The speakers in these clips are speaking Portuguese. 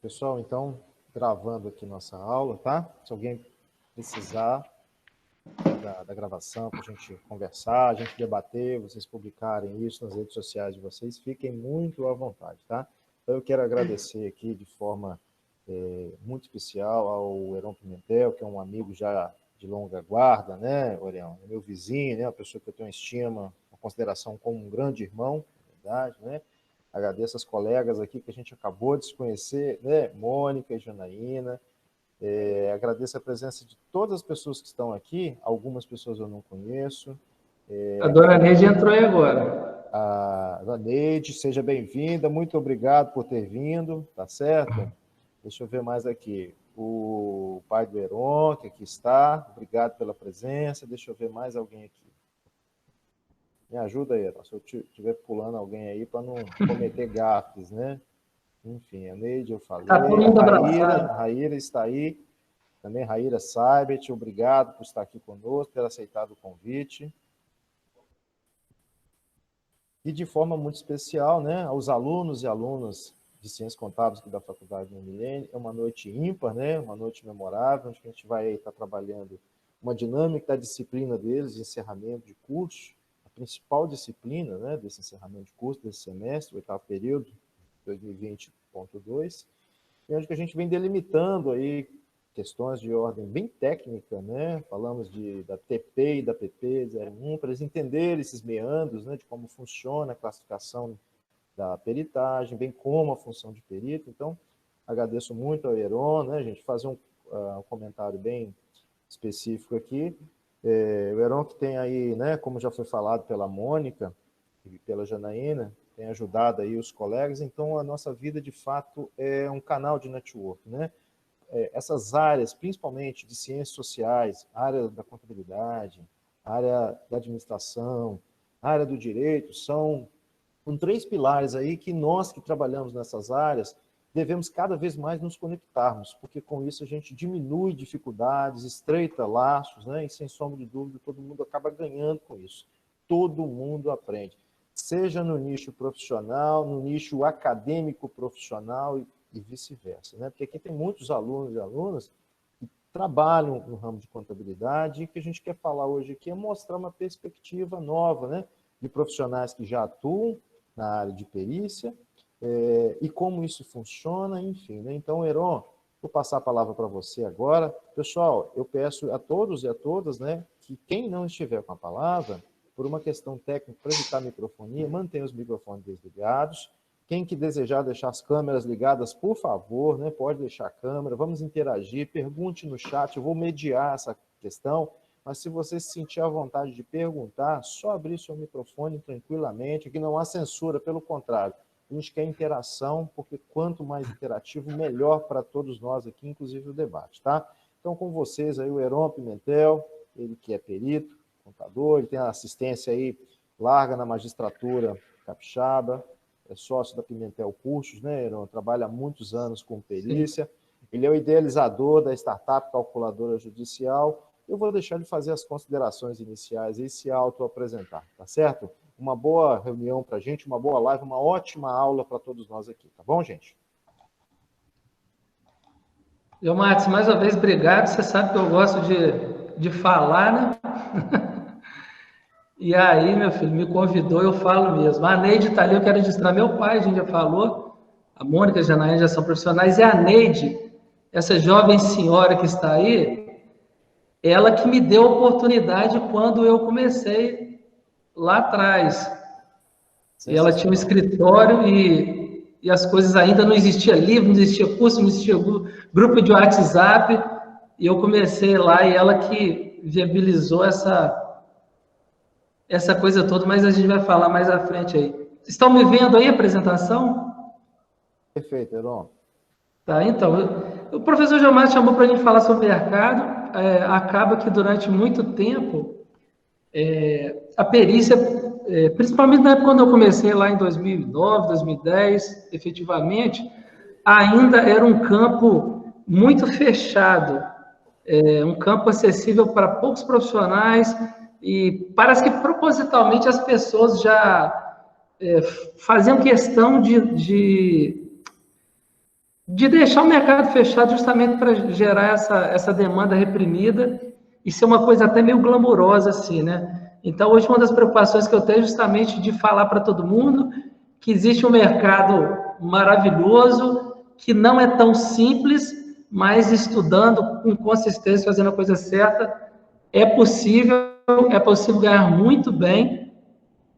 Pessoal, então, gravando aqui nossa aula, tá? Se alguém precisar da gravação para a gente conversar, a gente debater, vocês publicarem isso nas redes sociais de vocês, fiquem muito à vontade, tá? Então, eu quero agradecer aqui de forma muito especial ao Heron Pimentel, que é um amigo já de longa guarda, né, Orião? É meu vizinho, né? Uma pessoa que eu tenho uma estima, uma consideração como um grande irmão, na verdade, né? Agradeço as colegas aqui que a gente acabou de se conhecer, né? Mônica e Janaína. Agradeço a presença de todas as pessoas que estão aqui. Algumas pessoas eu não conheço. A dona Neide entrou aí agora. A Neide, seja bem-vinda. Muito obrigado por ter vindo, tá certo? Deixa eu ver mais aqui. O pai do Heron, que aqui está. Obrigado pela presença. Deixa eu ver mais alguém aqui. Me ajuda aí, se eu estiver pulando alguém aí para não cometer gafes, né? Enfim, a Neide eu falei. Tá todo mundo abraçado. A Raíra está aí. Também Raíra Saibet, obrigado por estar aqui conosco, ter aceitado o convite. E de forma muito especial, né, aos alunos e alunas de Ciências Contábeis aqui da Faculdade do Milênio, é uma noite ímpar, né, uma noite memorável, onde a gente vai estar trabalhando uma dinâmica da disciplina deles, de encerramento de curso, a principal disciplina, né, desse encerramento de curso, desse semestre, o 8º período, 2020.2, e onde que a gente vem delimitando aí questões de ordem bem técnica, né? Falamos da TP e da PP 01, para eles entenderem esses meandros, né, de como funciona a classificação da peritagem, bem como a função de perito. Então, agradeço muito ao Heron, né, a gente fazer um comentário bem específico aqui. O Heron que tem aí, né, como já foi falado pela Mônica e pela Janaína, tem ajudado aí os colegas, então a nossa vida, de fato, é um canal de network, né? Essas áreas, principalmente de ciências sociais, área da contabilidade, área da administração, área do direito, são 3 pilares aí que nós que trabalhamos nessas áreas devemos cada vez mais nos conectarmos, porque com isso a gente diminui dificuldades, estreita laços, né? E sem sombra de dúvida todo mundo acaba ganhando com isso. Todo mundo aprende, seja no nicho profissional, no nicho acadêmico profissional e vice-versa, né? Porque aqui tem muitos alunos e alunas que trabalham no ramo de contabilidade e o que a gente quer falar hoje aqui é mostrar uma perspectiva nova, né? De profissionais que já atuam na área de perícia e como isso funciona, enfim, né? Então, Heron, vou passar a palavra para você agora. Pessoal, eu peço a todos e a todas, né, que quem não estiver com a palavra, por uma questão técnica, para evitar a microfonia, mantenha os microfones desligados. Quem que desejar deixar as câmeras ligadas, por favor, né, pode deixar a câmera, vamos interagir, pergunte no chat, eu vou mediar essa questão, mas se você se sentir à vontade de perguntar, só abrir seu microfone tranquilamente, aqui não há censura, pelo contrário, a gente quer interação, porque quanto mais interativo, melhor para todos nós aqui, inclusive o debate, tá? Então, com vocês aí o Heron Pimentel, ele que é perito, contador, ele tem a assistência aí larga na magistratura capixaba, é sócio da Pimentel Cursos, né, Heron? Trabalha há muitos anos com perícia. Sim. Ele é o idealizador da startup calculadora judicial. Eu vou deixar ele fazer as considerações iniciais e se auto-apresentar, tá certo? Uma boa reunião para a gente, uma boa live, uma ótima aula para todos nós aqui, tá bom, gente? Matos, mais uma vez, obrigado. Você sabe que eu gosto de falar, né? E aí, meu filho, me convidou, eu falo mesmo. A Neide está ali, eu quero registrar meu pai, a gente já falou. A Mônica e a Janaína já são profissionais. E a Neide, essa jovem senhora que está aí, ela que me deu a oportunidade quando eu comecei lá atrás. E ela tinha um escritório e as coisas ainda não existia livro, não existia curso, não existia grupo de WhatsApp. E eu comecei lá e ela que viabilizou essa coisa toda, mas a gente vai falar mais à frente aí. Estão me vendo aí a apresentação? Perfeito, Heron. Tá, então, o professor Gilmar chamou para a gente falar sobre mercado. Acaba que durante muito tempo, a perícia, principalmente na época quando eu comecei lá em 2009, 2010, efetivamente, ainda era um campo muito fechado, um campo acessível para poucos profissionais, e parece que propositalmente as pessoas já faziam questão de de deixar o mercado fechado justamente para gerar essa demanda reprimida e ser uma coisa até meio glamurosa, assim, né? Então, hoje, uma das preocupações que eu tenho é justamente de falar para todo mundo que existe um mercado maravilhoso, que não é tão simples, mas estudando com consistência, fazendo a coisa certa, é possível ganhar muito bem,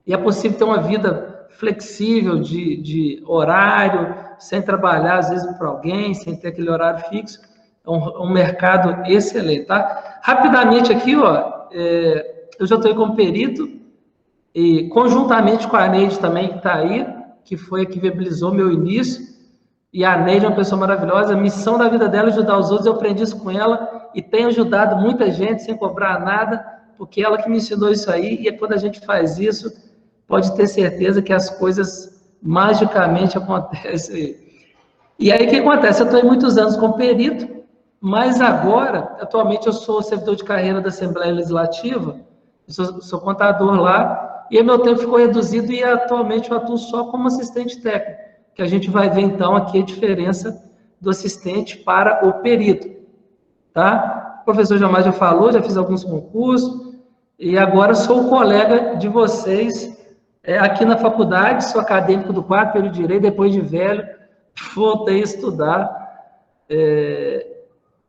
e é possível ter uma vida flexível de horário, sem trabalhar, às vezes, para alguém, sem ter aquele horário fixo. É um mercado excelente, tá? Rapidamente aqui, ó, eu já estou aí como perito, e conjuntamente com a Neide também, que está aí, que foi a que viabilizou meu início, e a Neide é uma pessoa maravilhosa, a missão da vida dela é ajudar os outros, eu aprendi isso com ela, e tenho ajudado muita gente sem cobrar nada, porque ela que me ensinou isso aí, e quando a gente faz isso, pode ter certeza que as coisas magicamente acontecem. E aí o que acontece? Eu estou há muitos anos como perito, mas agora, atualmente, eu sou servidor de carreira da Assembleia Legislativa, sou contador lá, e aí meu tempo ficou reduzido e atualmente eu atuo só como assistente técnico, que a gente vai ver então aqui a diferença do assistente para o perito, tá? O professor Jamás já falou, já fiz alguns concursos, e agora sou o colega de vocês aqui na faculdade, sou acadêmico do 4º período de Direito, depois de velho, voltei a estudar,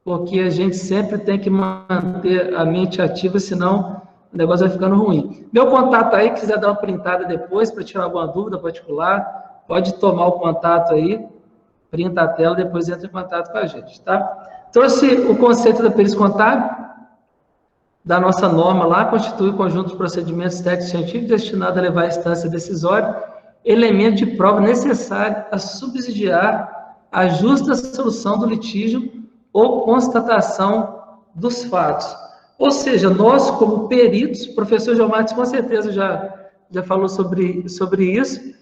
porque a gente sempre tem que manter a mente ativa, senão o negócio vai ficando ruim. Meu contato aí, quiser dar uma printada depois, para tirar alguma dúvida particular, pode tomar o contato aí, printa a tela, depois entra em contato com a gente, tá? Trouxe o conceito da perícia contábil, da nossa norma lá, constitui o conjunto de procedimentos técnicos científicos destinado a levar à instância decisória elemento de prova necessário a subsidiar a justa solução do litígio ou constatação dos fatos. Ou seja, nós, como peritos, o professor João Martins com certeza já falou sobre isso,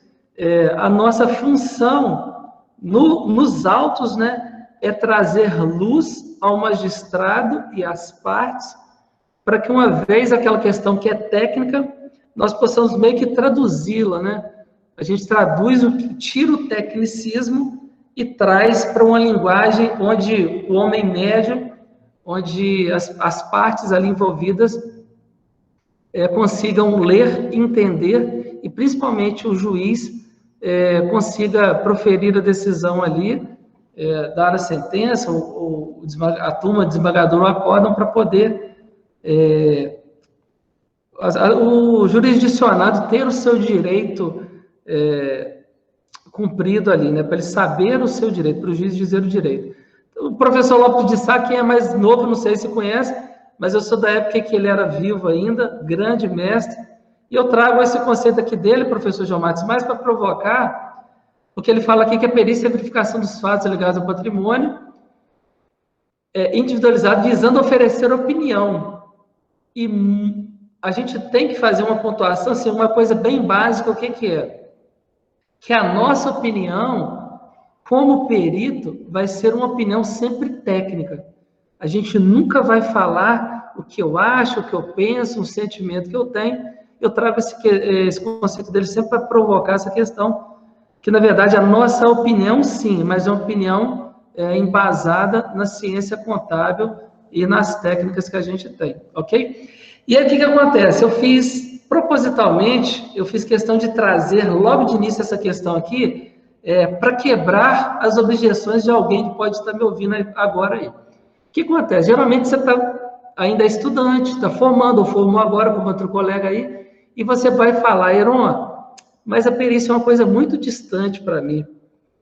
a nossa função nos autos, né, é trazer luz ao magistrado e às partes, para que uma vez aquela questão que é técnica, nós possamos meio que traduzi-la, né? A gente traduz tira o tecnicismo e traz para uma linguagem onde o homem médio, onde as partes ali envolvidas consigam ler, entender, e principalmente o juiz consiga proferir a decisão ali, dar a sentença, ou a turma desembargadora ou acórdão para poder o jurisdicionado ter o seu direito cumprido ali, né, para ele saber o seu direito, para o juiz dizer o direito. O professor Lopes de Sá, quem é mais novo, não sei se conhece, mas eu sou da época que ele era vivo ainda, grande mestre, e eu trago esse conceito aqui dele, professor João Matos, mais para provocar, porque ele fala aqui que a perícia é a verificação dos fatos ligados ao patrimônio, individualizado, visando oferecer opinião. E a gente tem que fazer uma pontuação, assim, uma coisa bem básica, o que é? Que a nossa opinião, como perito, vai ser uma opinião sempre técnica. A gente nunca vai falar o que eu acho, o que eu penso, o sentimento que eu tenho. Eu trago esse conceito dele sempre para provocar essa questão, que, na verdade, a nossa opinião, sim, mas é uma opinião embasada na ciência contábil e nas técnicas que a gente tem, ok? E aí, o que acontece? Propositalmente, eu fiz questão de trazer logo de início essa questão aqui, para quebrar as objeções de alguém que pode estar me ouvindo agora aí. O que acontece? Geralmente você ainda é estudante, está formando, ou formou agora, como outro colega aí, e você vai falar, Heron, mas a perícia é uma coisa muito distante para mim.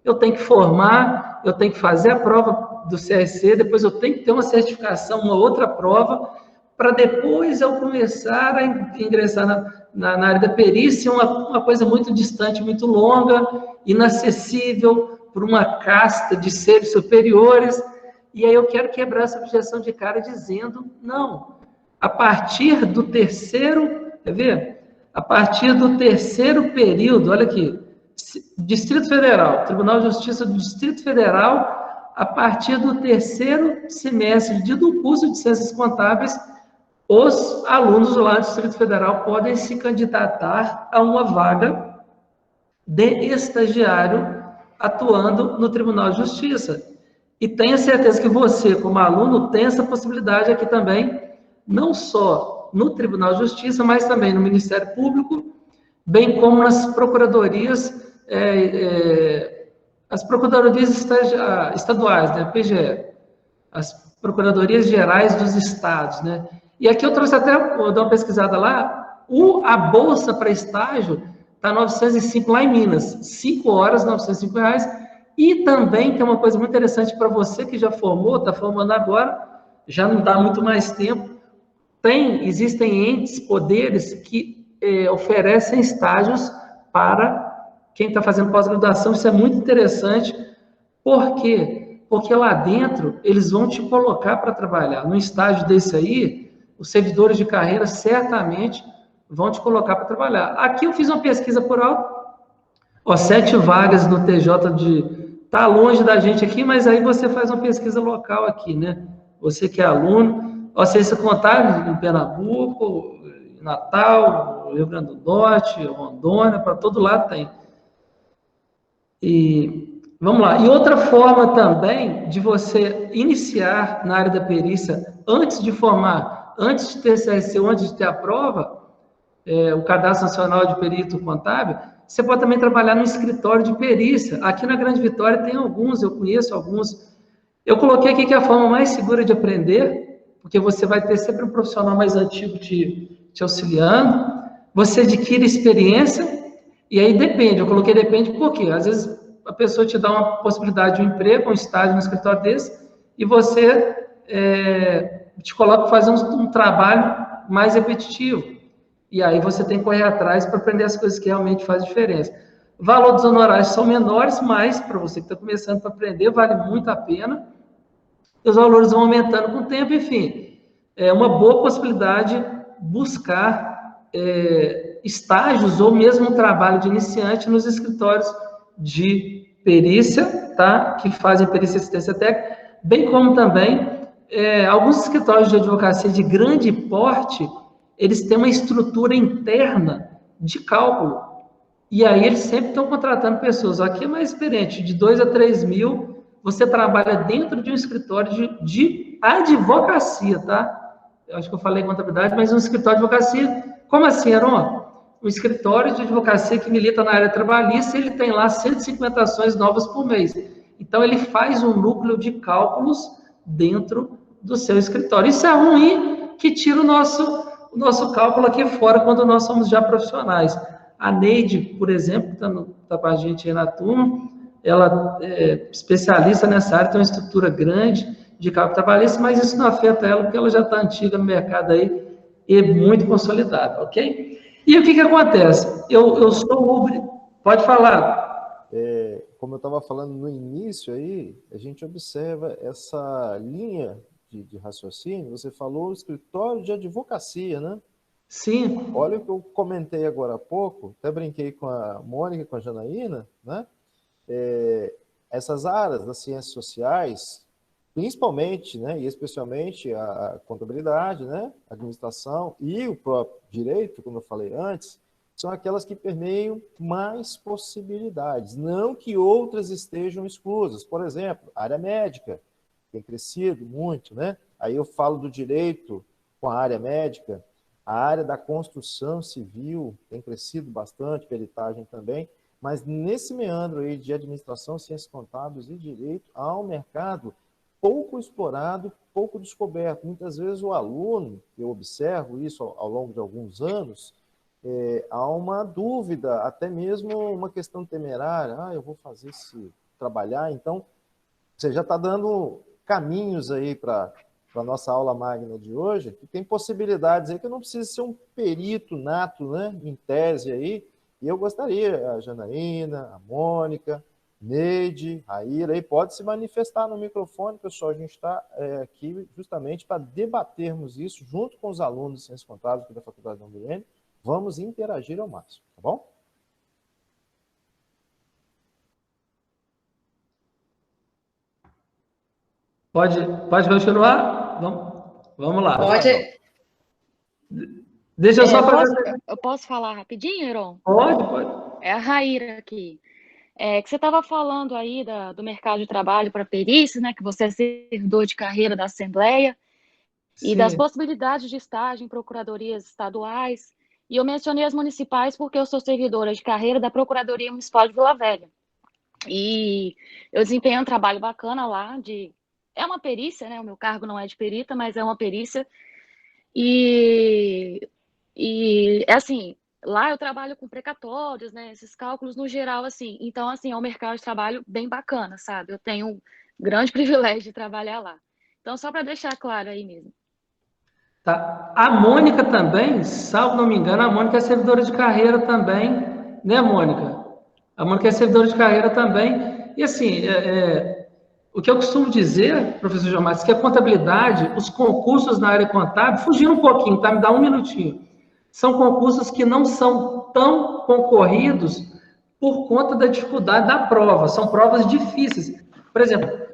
Eu tenho que formar, eu tenho que fazer a prova do CRC, depois eu tenho que ter uma certificação, uma outra prova, para depois eu começar a ingressar na área da perícia, uma coisa muito distante, muito longa, inacessível, por uma casta de seres superiores, e aí eu quero quebrar essa objeção de cara dizendo, não, a partir do terceiro, quer ver? A partir do terceiro período, olha aqui, Distrito Federal, Tribunal de Justiça do Distrito Federal, a partir do terceiro semestre do curso de Ciências Contábeis, os alunos lá do Distrito Federal podem se candidatar a uma vaga de estagiário atuando no Tribunal de Justiça. E tenha certeza que você, como aluno, tem essa possibilidade aqui também, não só no Tribunal de Justiça, mas também no Ministério Público, bem como nas procuradorias, as procuradorias estaduais, né, PGE, as procuradorias gerais dos estados, né? E aqui eu trouxe até, vou dar uma pesquisada lá, a bolsa para estágio está 905 lá em Minas, 5 horas, R$ 905. E também tem uma coisa muito interessante para você que já formou, está formando agora, já não dá muito mais tempo, existem entes, poderes que oferecem estágios para quem está fazendo pós-graduação. Isso é muito interessante. Por quê? Porque lá dentro eles vão te colocar para trabalhar. No estágio desse aí, os servidores de carreira certamente vão te colocar para trabalhar. Aqui eu fiz uma pesquisa por alto, 7 vagas no TJ tá longe da gente aqui, mas aí você faz uma pesquisa local aqui, né? Você que é aluno, ciência contábil em Pernambuco, Natal, Rio Grande do Norte, Rondônia, para todo lado tem. E vamos lá. E outra forma também de você iniciar na área da perícia, antes de formar, antes de ter CSC, antes de ter a prova, o Cadastro Nacional de Perito Contábil, você pode também trabalhar no escritório de perícia. Aqui na Grande Vitória tem alguns, eu conheço alguns. Eu coloquei aqui que é a forma mais segura de aprender, porque você vai ter sempre um profissional mais antigo te auxiliando, você adquire experiência, e aí depende, eu coloquei depende porque às vezes a pessoa te dá uma possibilidade de um emprego, um estágio no escritório desse, e você te coloca para fazer um trabalho mais repetitivo. E aí você tem que correr atrás para aprender as coisas que realmente fazem diferença. O valor dos honorários são menores, mas para você que está começando para aprender, vale muito a pena. Os valores vão aumentando com o tempo, enfim. É uma boa possibilidade buscar estágios ou mesmo um trabalho de iniciante nos escritórios de perícia, tá? Que fazem perícia e assistência técnica, bem como também alguns escritórios de advocacia de grande porte, eles têm uma estrutura interna de cálculo. E aí eles sempre estão contratando pessoas. Aqui é mais experiente, de 2 a 3 mil, você trabalha dentro de um escritório de advocacia, tá? Eu acho que eu falei contabilidade, mas um escritório de advocacia. Como assim, Aron? Um escritório de advocacia que milita na área trabalhista, ele tem lá 150 ações novas por mês. Então, ele faz um núcleo de cálculos dentro do seu escritório. Isso é ruim, que tira o nosso cálculo aqui fora quando nós somos já profissionais. A Neide, por exemplo, que está com a gente aí na turma, ela é especialista nessa área, tem uma estrutura grande de cálculo trabalhista, mas isso não afeta ela, porque ela já está antiga no mercado aí e muito consolidada, ok? E o que acontece? Eu sou Pode falar. Como eu estava falando no início aí, a gente observa essa linha de raciocínio. Você falou escritório de advocacia, né? Sim. Olha o que eu comentei agora há pouco, até brinquei com a Mônica, com a Janaína, né? Essas áreas das ciências sociais, principalmente, né, e especialmente a contabilidade, né, a administração e o próprio direito, como eu falei antes, são aquelas que permeiam mais possibilidades, não que outras estejam exclusas. Por exemplo, a área médica tem crescido muito, né? Aí eu falo do direito com a área médica, a área da construção civil tem crescido bastante, peritagem também, mas nesse meandro aí de administração, ciências contábeis e direito, há um mercado pouco explorado, pouco descoberto. Muitas vezes o aluno, eu observo isso ao longo de alguns anos, há uma dúvida, até mesmo uma questão temerária, eu vou fazer esse trabalhar, então você já está dando caminhos aí para a nossa aula magna de hoje, que tem possibilidades aí que eu não preciso ser um perito nato, né, em tese aí, e eu gostaria, a Janaína, a Mônica, Neide, Raíra, aí pode se manifestar no microfone, pessoal, a gente está aqui justamente para debatermos isso junto com os alunos de Ciências Contábeis aqui da Faculdade Dom Guilherme. Vamos interagir ao máximo, tá bom? Pode continuar? Vamos lá. Pode. Deixa eu só fazer... Eu posso falar rapidinho, Heron? Pode. É a Raíra aqui. que você estava falando aí do mercado de trabalho para perícia, né, que você é servidor de carreira da Assembleia, e das Sim. possibilidades de estágio em procuradorias estaduais. E eu mencionei as municipais porque eu sou servidora de carreira da Procuradoria Municipal de Vila Velha. E eu desempenho um trabalho bacana lá, é uma perícia, né? O meu cargo não é de perita, mas é uma perícia. E é assim, lá eu trabalho com precatórios, né? Esses cálculos no geral, assim. Então, assim, é um mercado de trabalho bem bacana, sabe? Eu tenho um grande privilégio de trabalhar lá. Então, só para deixar claro aí mesmo. Tá. A Mônica também, salvo não me engano, a Mônica é servidora de carreira também, né, Mônica? A Mônica é servidora de carreira também. E assim, o que eu costumo dizer, professor João Marcos, que a contabilidade, os concursos na área contábil, fugindo um pouquinho, tá? Me dá um minutinho. São concursos que não são tão concorridos por conta da dificuldade da prova. São provas difíceis. Por exemplo,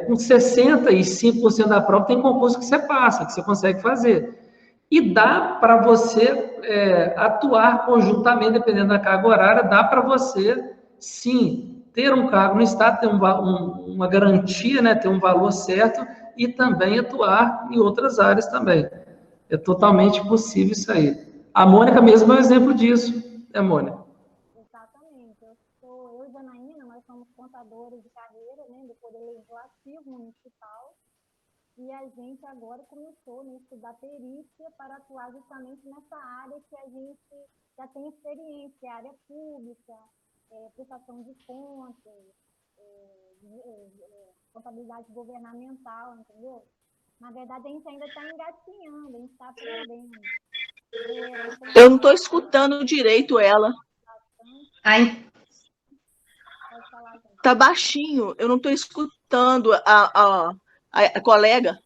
com 65% da prova, tem concurso que você passa, que você consegue fazer. E dá para você atuar conjuntamente, dependendo da carga horária, dá para você, sim, ter um cargo no Estado, ter uma garantia, né, ter um valor certo e também atuar em outras áreas também. É totalmente possível isso aí. A Mônica mesmo é um exemplo disso, né, Mônica? Exatamente. Eu e Janaína, nós somos contadores de carreira, né, do Poder Legislativo Municipal, e a gente agora começou a estudar perícia para atuar justamente nessa área que a gente já tem experiência, área pública, prestação de contas, contabilidade governamental, entendeu? Na verdade, a gente ainda está engatinhando, a gente está aprendendo. Eu não estou escutando direito ela. Está baixinho, eu não estou escutando a colega.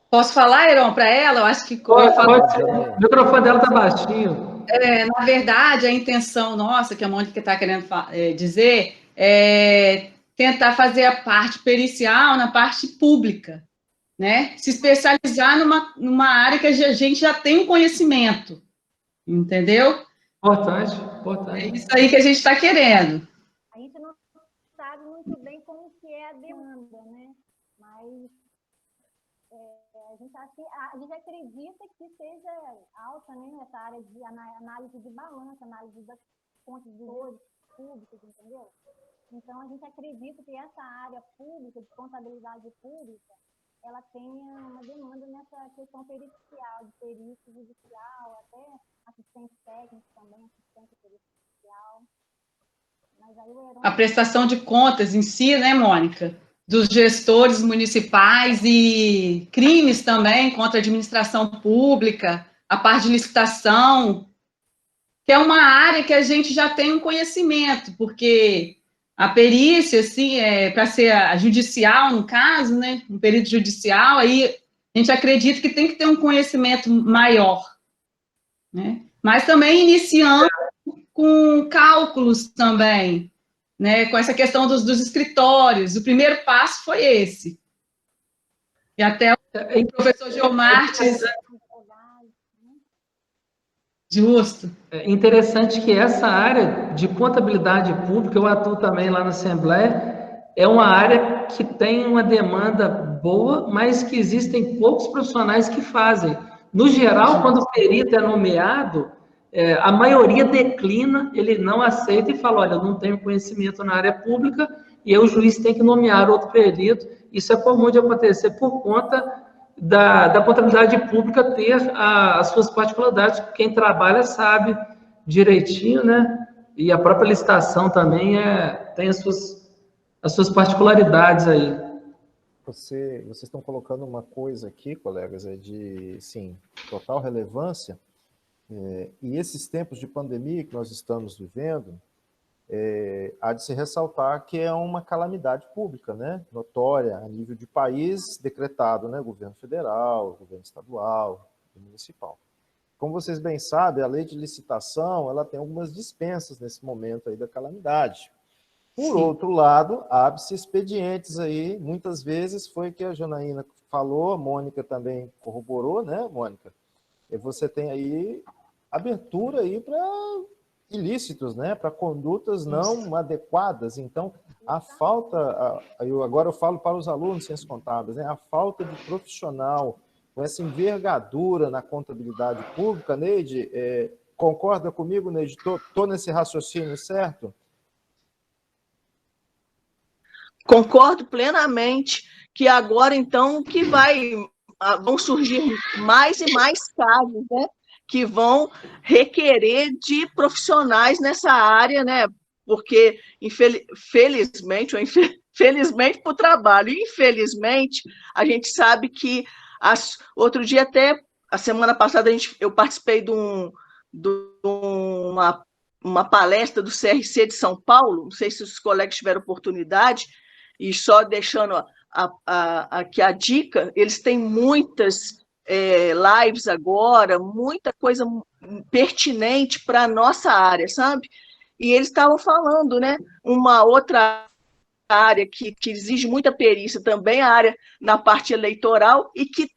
Posso falar, Heron, para ela? Eu acho que pode ser. O microfone dela está baixinho. Na verdade, a intenção nossa, que a Mônica está querendo dizer, é tentar fazer a parte pericial na parte pública, né? Se especializar numa área que a gente já tem um conhecimento, entendeu? Importante. É isso aí que a gente está querendo. A gente não sabe muito bem como que é a demanda, né? Mas a gente acredita que seja alta, né? Essa área de análise de balança, análise das contas dos públicos, entendeu? Então, a gente acredita que essa área pública, de contabilidade pública, ela tenha uma demanda nessa questão pericial, de perícia judicial, até assistente técnico também, assistente pericial. Mas aí a prestação de contas em si, né, Mônica? Dos gestores municipais e crimes também contra a administração pública, a parte de licitação, que é uma área que a gente já tem um conhecimento, porque a perícia, assim, para ser a judicial, no caso, né, um perito judicial, aí a gente acredita que tem que ter um conhecimento maior, né? Mas também iniciando com cálculos também, né, com essa questão dos escritórios. O primeiro passo foi esse. E até o professor Geomartes... Justo. É interessante que essa área de contabilidade pública, eu atuo também lá na Assembleia, é uma área que tem uma demanda boa, mas que existem poucos profissionais que fazem. No geral, quando o perito é nomeado, a maioria declina, ele não aceita e fala, olha, eu não tenho conhecimento na área pública, e aí o juiz tem que nomear outro perito. Isso é comum de acontecer por conta da contabilidade pública ter as suas particularidades. Quem trabalha sabe direitinho, né? E a própria licitação também tem as suas particularidades aí. Vocês estão colocando uma coisa aqui, colegas, de, sim, total relevância. E esses tempos de pandemia que nós estamos vivendo, há de se ressaltar que é uma calamidade pública, né? Notória, a nível de país, decretado, né? Governo federal, governo estadual, municipal. Como vocês bem sabem, a lei de licitação, ela tem algumas dispensas nesse momento aí da calamidade. Por outro lado, abre-se expedientes aí, muitas vezes foi que a Janaína falou, a Mônica também corroborou, né, Mônica? E você tem aí abertura aí para ilícitos, né, para condutas não adequadas. Então, a falta, agora eu falo para os alunos de ciências contábeis, né, a falta de profissional com essa envergadura na contabilidade pública, Neide, concorda comigo, Neide? Estou nesse raciocínio certo? Concordo plenamente que agora, então, vão surgir mais e mais casos, né, que vão requerer de profissionais nessa área, né, porque, felizmente para o trabalho, infelizmente, a gente sabe que, outro dia até, a semana passada, eu participei de uma palestra do CRC de São Paulo, não sei se os colegas tiveram oportunidade, e só deixando aqui a dica, eles têm muitas lives agora, muita coisa pertinente para a nossa área, sabe? E eles estavam falando, né? Uma outra área que exige muita perícia também, a área na parte eleitoral, e que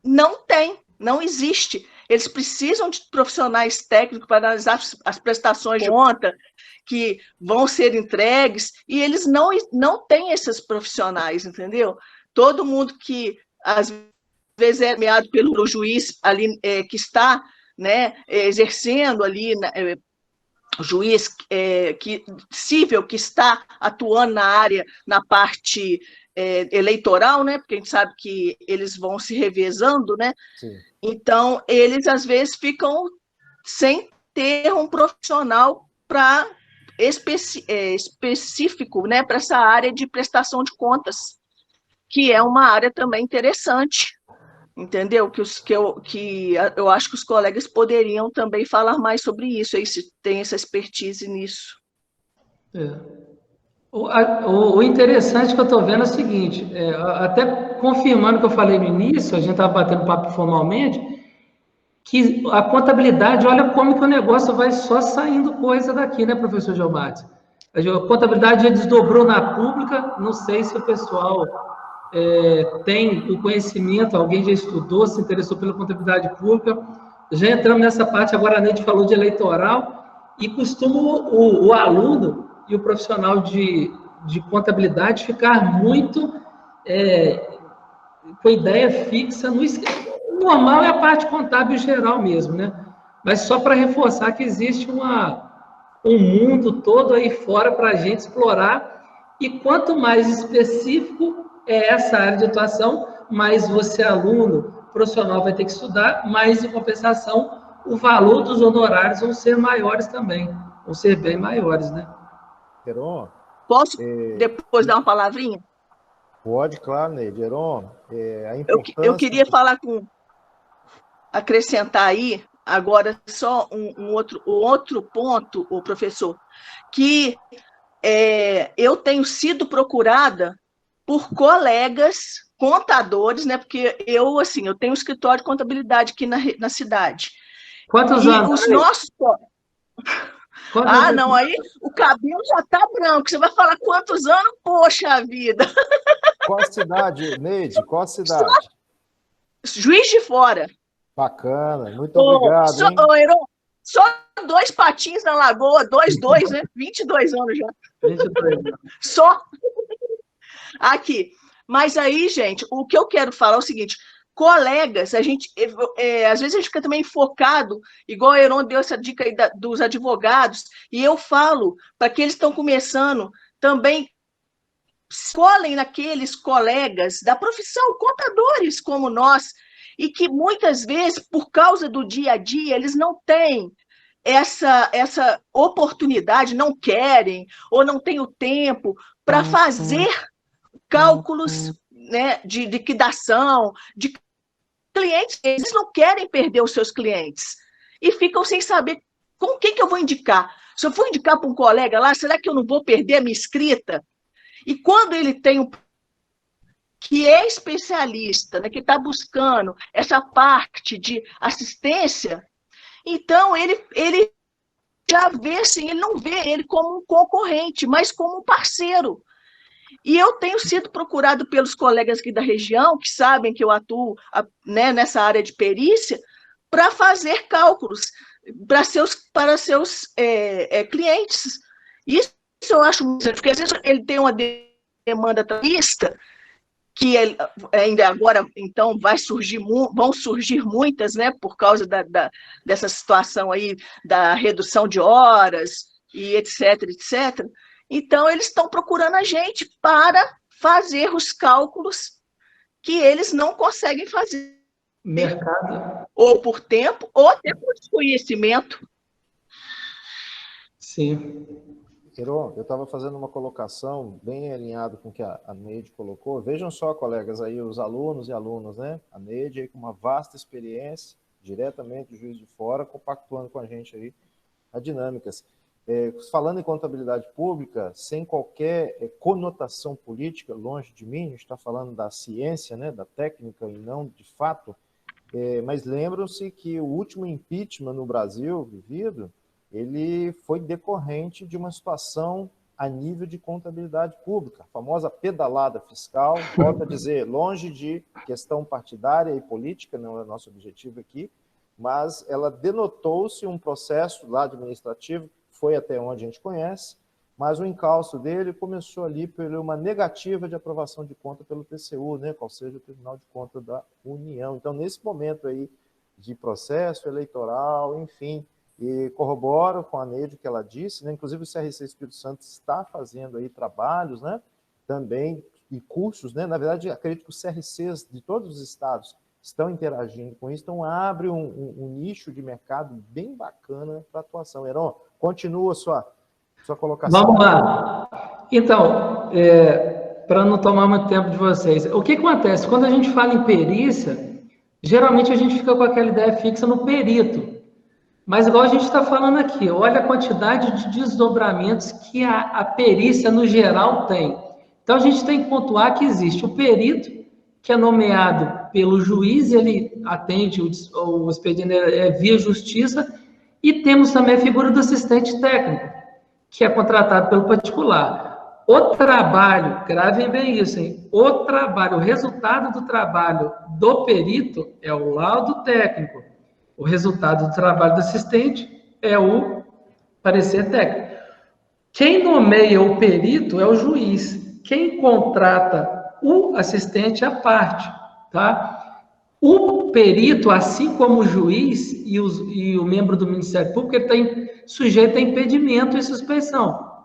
não existe. Eles precisam de profissionais técnicos para analisar as prestações de conta que vão ser entregues, e eles não têm esses profissionais, entendeu? Todo mundo que, às vezes, é nomeado pelo juiz ali, que está, né, exercendo ali, o juiz civil que está atuando na área, na parte eleitoral, né, porque a gente sabe que eles vão se revezando, né? Sim. Então, eles, às vezes, ficam sem ter um profissional específico, né, para essa área de prestação de contas, que é uma área também interessante, entendeu? Que eu acho que os colegas poderiam também falar mais sobre isso, aí se tem essa expertise nisso. O interessante que eu estou vendo é o seguinte, até confirmando o que eu falei no início, a gente estava batendo papo formalmente, que a contabilidade, olha como que o negócio vai só saindo coisa daqui, né, professor Geomates? A contabilidade já desdobrou na pública, não sei se o pessoal tem o conhecimento, alguém já estudou, se interessou pela contabilidade pública, já entramos nessa parte, agora a Neide falou de eleitoral, e costuma o aluno e o profissional de contabilidade ficar muito com ideia fixa no normal é a parte contábil geral mesmo, né? Mas só para reforçar que existe um mundo todo aí fora para a gente explorar, e quanto mais específico é essa área de atuação, mais você, aluno, profissional, vai ter que estudar, mais em compensação, o valor dos honorários vão ser maiores também, vão ser bem maiores, né? Heron? Posso depois dar uma palavrinha? Pode, claro, Neide. Heron, eu queria acrescentar aí, agora, só um outro ponto, o professor, que eu tenho sido procurada por colegas contadores, né? Porque eu tenho um escritório de contabilidade aqui na cidade. Quantos anos? Os nossos... não, aí o cabelo já está branco. Você vai falar quantos anos? Poxa vida! Qual a cidade, Neide? Qual a cidade? Juiz de Fora. Bacana, muito obrigado, hein? Heron, só 2 patins na lagoa, 2, né? 22 anos já. 22 anos. Só. Aqui. Mas aí, gente, o que eu quero falar é o seguinte, colegas, às vezes a gente fica também focado, igual a Heron deu essa dica aí dos advogados, e eu falo para que eles estão começando também, escolhem naqueles colegas da profissão, contadores como nós, e que muitas vezes, por causa do dia a dia, eles não têm essa oportunidade, não querem, ou não têm o tempo para fazer cálculos, né, de liquidação, de clientes. Eles não querem perder os seus clientes e ficam sem saber com quem que eu vou indicar. Se eu for indicar para um colega lá, será que eu não vou perder a minha escrita? E quando ele tem que é especialista, né, que está buscando essa parte de assistência, então ele já vê assim, ele não vê ele como um concorrente, mas como um parceiro. E eu tenho sido procurado pelos colegas aqui da região, que sabem que eu atuo, né, nessa área de perícia, para fazer cálculos. para seus clientes. Isso eu acho muito interessante, porque às vezes ele tem uma demanda trabalhista, que ainda agora, então, vão surgir muitas, né, por causa dessa situação aí, da redução de horas, e etc, etc. Então, eles estão procurando a gente para fazer os cálculos que eles não conseguem fazer. Mercado. Ou por tempo, ou até por desconhecimento. Sim. Heron, eu estava fazendo uma colocação bem alinhado com o que a Neide colocou. Vejam só, colegas, aí os alunos e alunas, né? A Neide aí com uma vasta experiência, diretamente do Juiz de Fora, compactuando com a gente aí as dinâmicas. Falando em contabilidade pública, sem qualquer conotação política, longe de mim, a gente está falando da ciência, né? Da técnica e não de fato, mas lembram-se que o último impeachment no Brasil vivido, ele foi decorrente de uma situação a nível de contabilidade pública, a famosa pedalada fiscal, volto a dizer, longe de questão partidária e política, não é nosso objetivo aqui, mas ela denotou-se um processo lá administrativo, foi até onde a gente conhece, mas o encalço dele começou ali por uma negativa de aprovação de conta pelo TCU, né, qual seja o Tribunal de Contas da União. Então, nesse momento aí de processo eleitoral, enfim, e corroboro com a Neide que ela disse, né? Inclusive o CRC Espírito Santo está fazendo aí trabalhos, né? Também, e cursos, né? Na verdade, acredito que os CRCs de todos os estados estão interagindo com isso, então abre um nicho de mercado bem bacana para atuação. Heron, continua a sua colocação. Vamos lá. Então, para não tomar muito tempo de vocês, o que acontece? Quando a gente fala em perícia, geralmente a gente fica com aquela ideia fixa no perito. Mas igual a gente está falando aqui, olha a quantidade de desdobramentos que a perícia, no geral, tem. Então, a gente tem que pontuar que existe o perito, que é nomeado pelo juiz, ele atende o expediente via justiça, e temos também a figura do assistente técnico, que é contratado pelo particular. O trabalho, gravem bem isso, hein? O resultado do trabalho do perito é o laudo técnico. O resultado do trabalho do assistente é o parecer técnico. Quem nomeia o perito é o juiz. Quem contrata o assistente é a parte, tá? O perito, assim como o juiz e o membro do Ministério Público, ele está sujeito a impedimento e suspeição.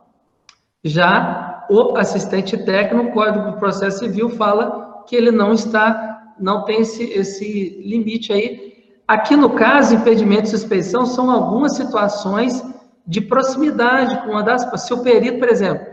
Já o assistente técnico, o Código do Processo Civil fala que ele não tem esse limite aí. Aqui, no caso, impedimento e suspeição são algumas situações de proximidade com uma das... Se o perito, por exemplo,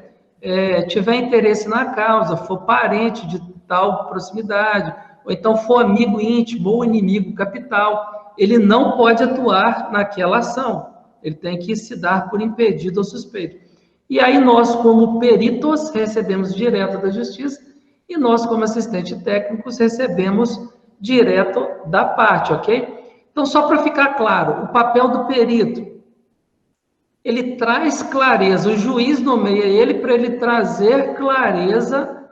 tiver interesse na causa, for parente de tal proximidade, ou então for amigo íntimo ou inimigo capital, ele não pode atuar naquela ação. Ele tem que se dar por impedido ou suspeito. E aí nós, como peritos, recebemos direto da Justiça, e nós, como assistente técnicos, recebemos direto da parte, ok? Então, só para ficar claro, o papel do perito, ele traz clareza, o juiz nomeia ele para ele trazer clareza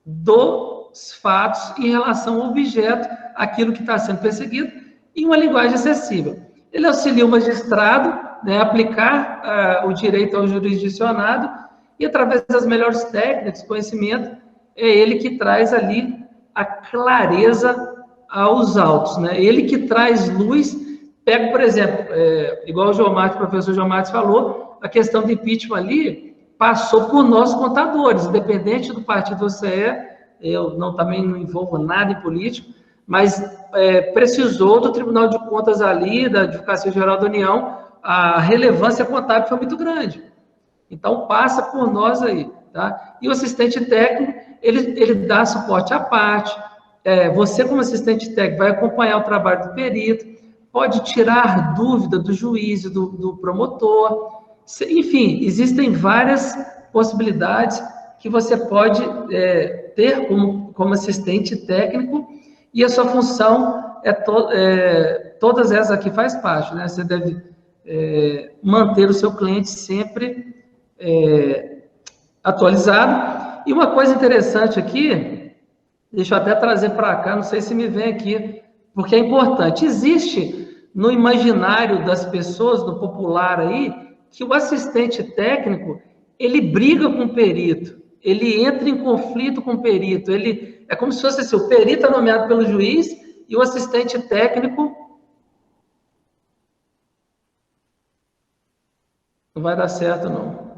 dos fatos em relação ao objeto, aquilo que está sendo perseguido, em uma linguagem acessível. Ele auxilia o magistrado, né, a aplicar o direito ao jurisdicionado, e através das melhores técnicas, conhecimento, é ele que traz ali a clareza aos autos, né? Ele que traz luz. Pega, por exemplo, igual o professor João Martins falou, a questão do impeachment ali passou por nós contadores, independente do partido que você eu também não envolvo nada em político, mas precisou do Tribunal de Contas ali, da Advocacia Geral da União, a relevância contábil foi muito grande. Então, passa por nós aí, tá? E o assistente técnico, ele dá suporte à parte. Você, como assistente técnico, vai acompanhar o trabalho do perito, pode tirar dúvida do juiz, do promotor. Enfim, existem várias possibilidades que você pode ter como assistente técnico, e a sua função todas essas aqui faz parte, né? Você deve manter o seu cliente sempre atualizado. E uma coisa interessante aqui, deixa eu até trazer para cá, não sei se me vem aqui, porque é importante. Existe no imaginário das pessoas, no popular aí, que o assistente técnico, ele briga com o perito, ele entra em conflito com o perito, é como se fosse assim, o perito é nomeado pelo juiz e o assistente técnico não vai dar certo, não.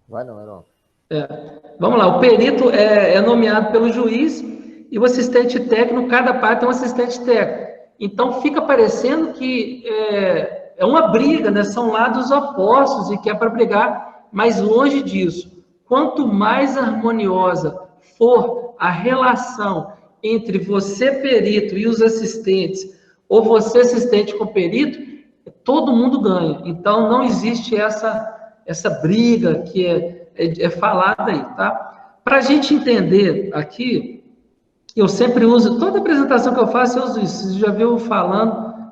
Vai não. Vamos lá, o perito é nomeado pelo juiz e o assistente técnico, cada parte é um assistente técnico. Então, fica parecendo que é uma briga, né? São lados opostos e que é para brigar, mas longe disso. Quanto mais harmoniosa for a relação entre você, perito, e os assistentes, ou você, assistente com perito, todo mundo ganha. Então, não existe essa briga que é falada aí, tá? Para a gente entender aqui, eu sempre uso, toda apresentação que eu faço, eu uso isso.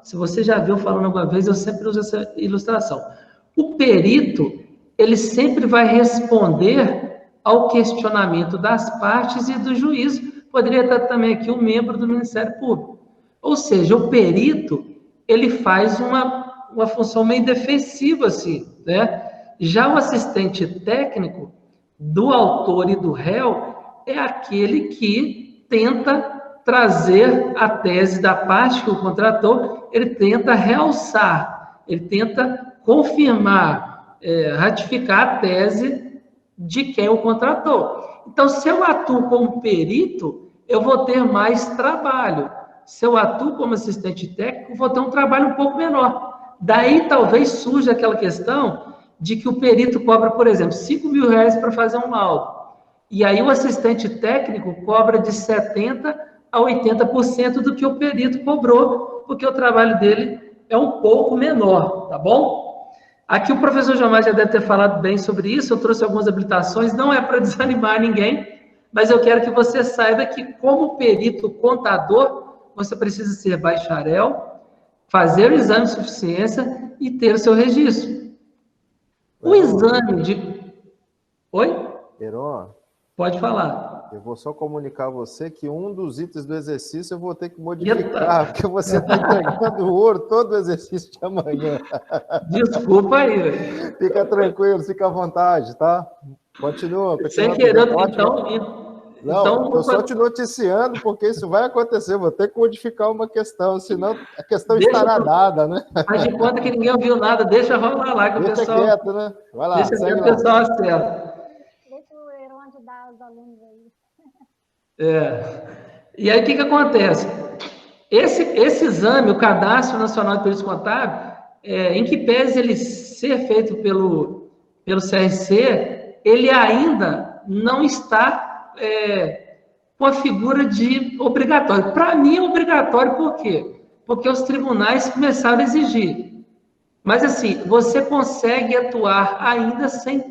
Se você já viu falando alguma vez, eu sempre uso essa ilustração. O perito, ele sempre vai responder ao questionamento das partes e do juiz. Poderia estar também aqui um membro do Ministério Público. Ou seja, o perito, ele faz uma função meio defensiva, assim, né? Já o assistente técnico do autor e do réu é aquele que tenta trazer a tese da parte que o contratou, ele tenta realçar, ele tenta confirmar, ratificar a tese de quem o contratou. Então, se eu atuo como perito, eu vou ter mais trabalho. Se eu atuo como assistente técnico, vou ter um trabalho um pouco menor. Daí, talvez, surja aquela questão de que o perito cobra, por exemplo, R$5.000 para fazer um laudo. E aí o assistente técnico cobra de 70% a 80% do que o perito cobrou, porque o trabalho dele é um pouco menor, tá bom? Aqui o professor Gilmar já deve ter falado bem sobre isso, eu trouxe algumas habilitações, não é para desanimar ninguém, mas eu quero que você saiba que, como perito contador, você precisa ser bacharel, fazer o exame de suficiência e ter o seu registro. O exame de... Oi? Heron, pode falar. Eu vou só comunicar a você que um dos itens do exercício eu vou ter que modificar, porque você está entregando o ouro todo o exercício de amanhã. Desculpa aí. Fica tranquilo, fica à vontade, tá? Continua. Sem querer, então... Não, estou só te noticiando, porque isso vai acontecer. Vou ter que modificar uma questão, senão a questão estará dada, né? Faz de conta que ninguém ouviu nada, deixa rolar lá, que o pessoal... Deixa quieto, né? Vai lá, deixa quieto, o pessoal acerta. Deixa o Heron ajudar os alunos aí. E aí, o que acontece? Esse exame, o Cadastro Nacional de Peritos Contábeis, em que pese ele ser feito pelo CRC, ele ainda não está com a figura de obrigatório. Para mim é obrigatório, por quê? Porque os tribunais começaram a exigir. Mas, assim, você consegue atuar ainda sem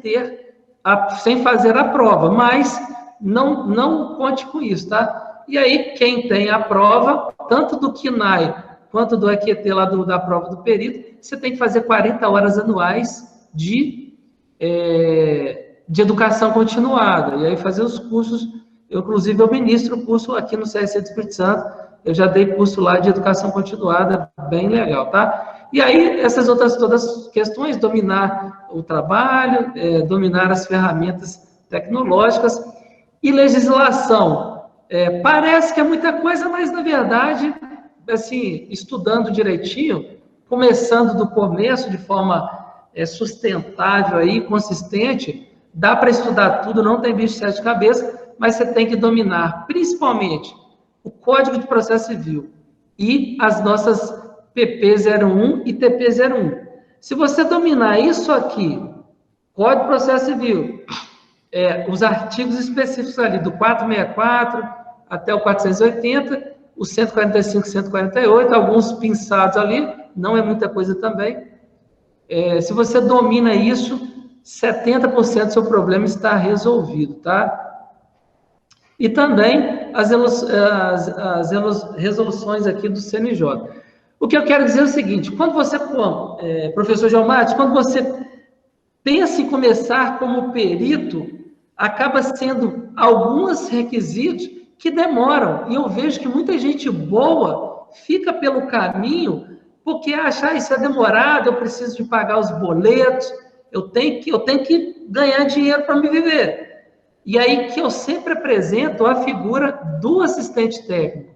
fazer a prova, mas não conte com isso, tá? E aí, quem tem a prova, tanto do CNAE quanto do EQT lá da prova do perito, você tem que fazer 40 horas anuais de educação continuada, e aí fazer os cursos. Inclusive, eu ministro o curso aqui no CRC do Espírito Santo, eu já dei curso lá de educação continuada, bem legal, tá? E aí, essas outras todas questões, dominar o trabalho, dominar as ferramentas tecnológicas e legislação. Parece que é muita coisa, mas, na verdade, assim, estudando direitinho, começando do começo, de forma sustentável aí, consistente, dá para estudar tudo, não tem bicho de sete cabeças, mas você tem que dominar, principalmente, o Código de Processo Civil e as nossas PP 01 e TP 01. Se você dominar isso aqui, Código de Processo Civil, os artigos específicos ali, do 464 até o 480, o 145 e 148, alguns pinçados ali, não é muita coisa também. Se você domina isso, 70% do seu problema está resolvido, tá? E também as resoluções aqui do CNJ. O que eu quero dizer é o seguinte, quando você, professor Gilmar, quando você pensa em começar como perito, acaba sendo alguns requisitos que demoram, e eu vejo que muita gente boa fica pelo caminho porque achar isso é demorado, eu preciso de pagar os boletos, eu tenho que ganhar dinheiro para me viver. E aí que eu sempre apresento a figura do assistente técnico,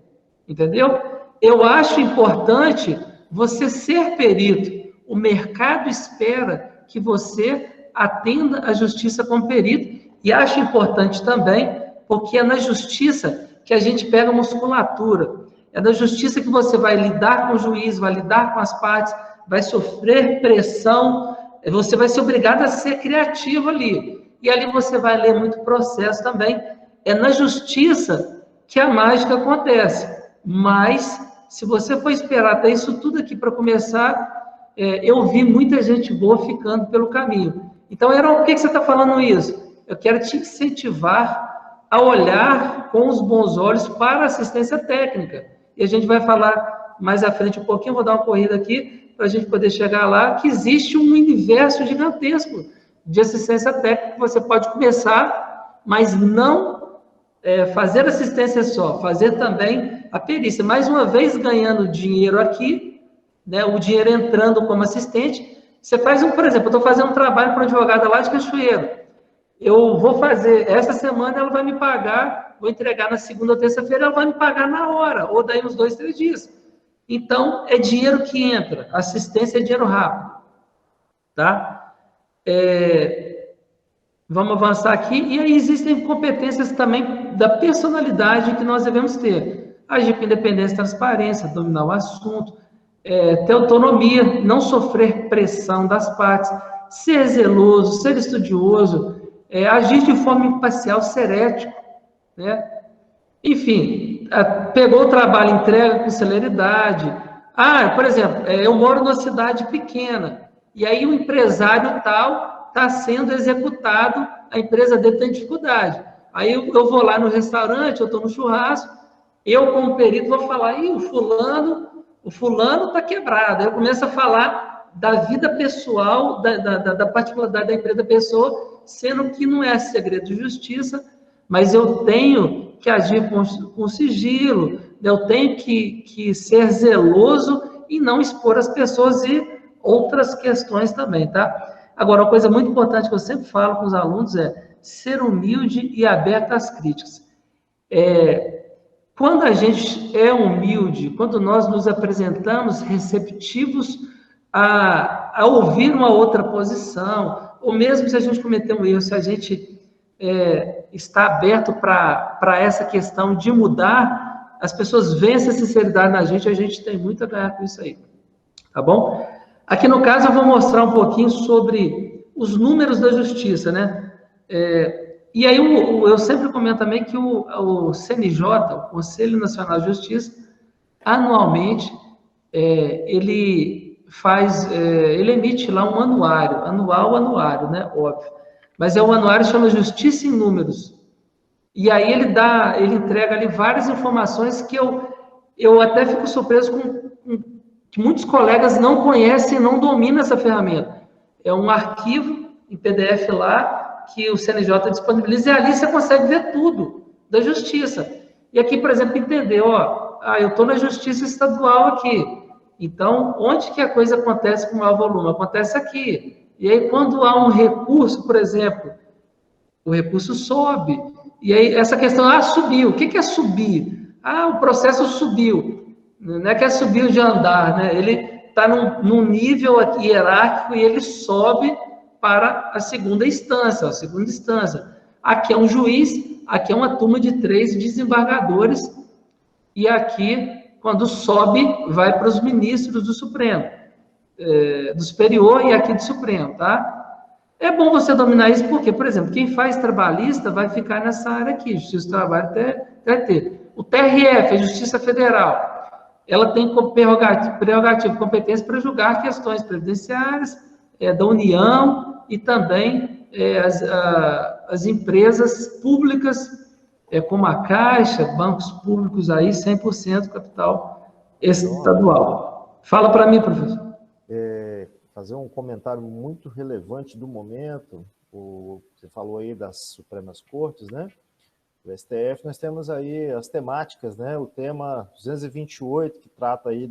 entendeu? Eu acho importante você ser perito. O mercado espera que você atenda a justiça como perito, e acho importante também, porque é na justiça que a gente pega musculatura, é na justiça que você vai lidar com o juiz, vai lidar com as partes, vai sofrer pressão, você vai ser obrigado a ser criativo ali, e ali você vai ler muito processo também. É na justiça que a mágica acontece, mas se você for esperar até isso tudo aqui para começar, eu vi muita gente boa ficando pelo caminho. Então, Heron, por que você está falando isso? Eu quero te incentivar a olhar com os bons olhos para a assistência técnica. E a gente vai falar mais à frente um pouquinho, vou dar uma corrida aqui, para a gente poder chegar lá, que existe um universo gigantesco de assistência técnica que você pode começar, mas não fazer assistência só, fazer também a perícia. Mais uma vez, ganhando dinheiro aqui, né, o dinheiro entrando como assistente. Você faz por exemplo, eu estou fazendo um trabalho para uma advogada lá de Cachoeiro. Eu vou fazer, essa semana ela vai me pagar, vou entregar na segunda ou terça-feira, ela vai me pagar na hora, ou daí uns 2, 3 dias. Então, é dinheiro que entra, assistência é dinheiro rápido, tá? Vamos avançar aqui, e aí existem competências também da personalidade que nós devemos ter. Agir com independência e transparência, dominar o assunto, ter autonomia, não sofrer pressão das partes, ser zeloso, ser estudioso, agir de forma imparcial, ser ético, né? Enfim, pegou o trabalho, entrega com celeridade. Por exemplo, eu moro numa cidade pequena, e aí o empresário tal está sendo executado, a empresa dele tem dificuldade. Aí eu vou lá no restaurante, eu estou no churrasco, eu como perito vou falar, o fulano está quebrado. Aí eu começo a falar da vida pessoal, da particularidade da empresa da pessoa, sendo que não é segredo de justiça, mas eu tenho que agir com sigilo, eu tenho que ser zeloso e não expor as pessoas e outras questões também, tá? Agora, uma coisa muito importante que eu sempre falo com os alunos é ser humilde e aberto às críticas. Quando a gente é humilde, quando nós nos apresentamos receptivos a ouvir uma outra posição, ou mesmo se a gente cometer um erro, se a gente está aberto para essa questão de mudar, as pessoas veem essa sinceridade na gente, a gente tem muito a ganhar com isso aí, tá bom? Aqui no caso eu vou mostrar um pouquinho sobre os números da justiça, né? E aí eu sempre comento também que o CNJ, o Conselho Nacional de Justiça, anualmente, ele emite lá um anuário, né? Óbvio. Mas um anuário que chama Justiça em Números. E aí ele entrega ali várias informações que eu até fico surpreso que muitos colegas não conhecem, não dominam essa ferramenta. É um arquivo em PDF lá, que o CNJ disponibiliza, e ali você consegue ver tudo da justiça. E aqui, por exemplo, entender, eu estou na justiça estadual aqui, então, onde que a coisa acontece com maior volume? Acontece aqui. E aí, quando há um recurso, por exemplo, o recurso sobe. E aí, essa questão, subiu. O que é subir? O processo subiu. Não é que é subir de andar, né? Ele está num nível aqui hierárquico e ele sobe para a segunda instância. Aqui é um juiz, aqui é uma turma de 3 desembargadores, e aqui, quando sobe, vai para os ministros do Supremo, do Superior e aqui do Supremo, tá? É bom você dominar isso, porque, por exemplo, quem faz trabalhista vai ficar nessa área aqui, Justiça do Trabalho até ter. O TRF, a Justiça Federal, ela tem prerrogativa, competência para julgar questões previdenciárias da União e também as empresas públicas, como a Caixa, bancos públicos aí, 100% capital estadual. Fala para mim, professor. Fazer um comentário muito relevante do momento. Você falou aí das Supremas Cortes, né? O STF, nós temos aí as temáticas, né? O tema 228, que trata aí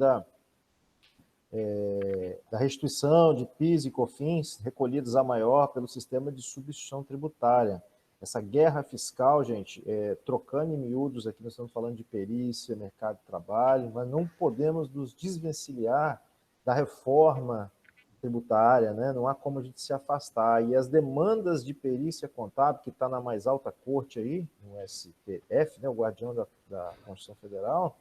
da restituição de PIS e COFINS recolhidos a maior pelo sistema de substituição tributária. Essa guerra fiscal, gente, trocando em miúdos, aqui nós estamos falando de perícia, mercado de trabalho, mas não podemos nos desvencilhar da reforma tributária, né? Não há como a gente se afastar. E as demandas de perícia contábil, que está na mais alta corte aí, no STF, né, o guardião da Constituição Federal,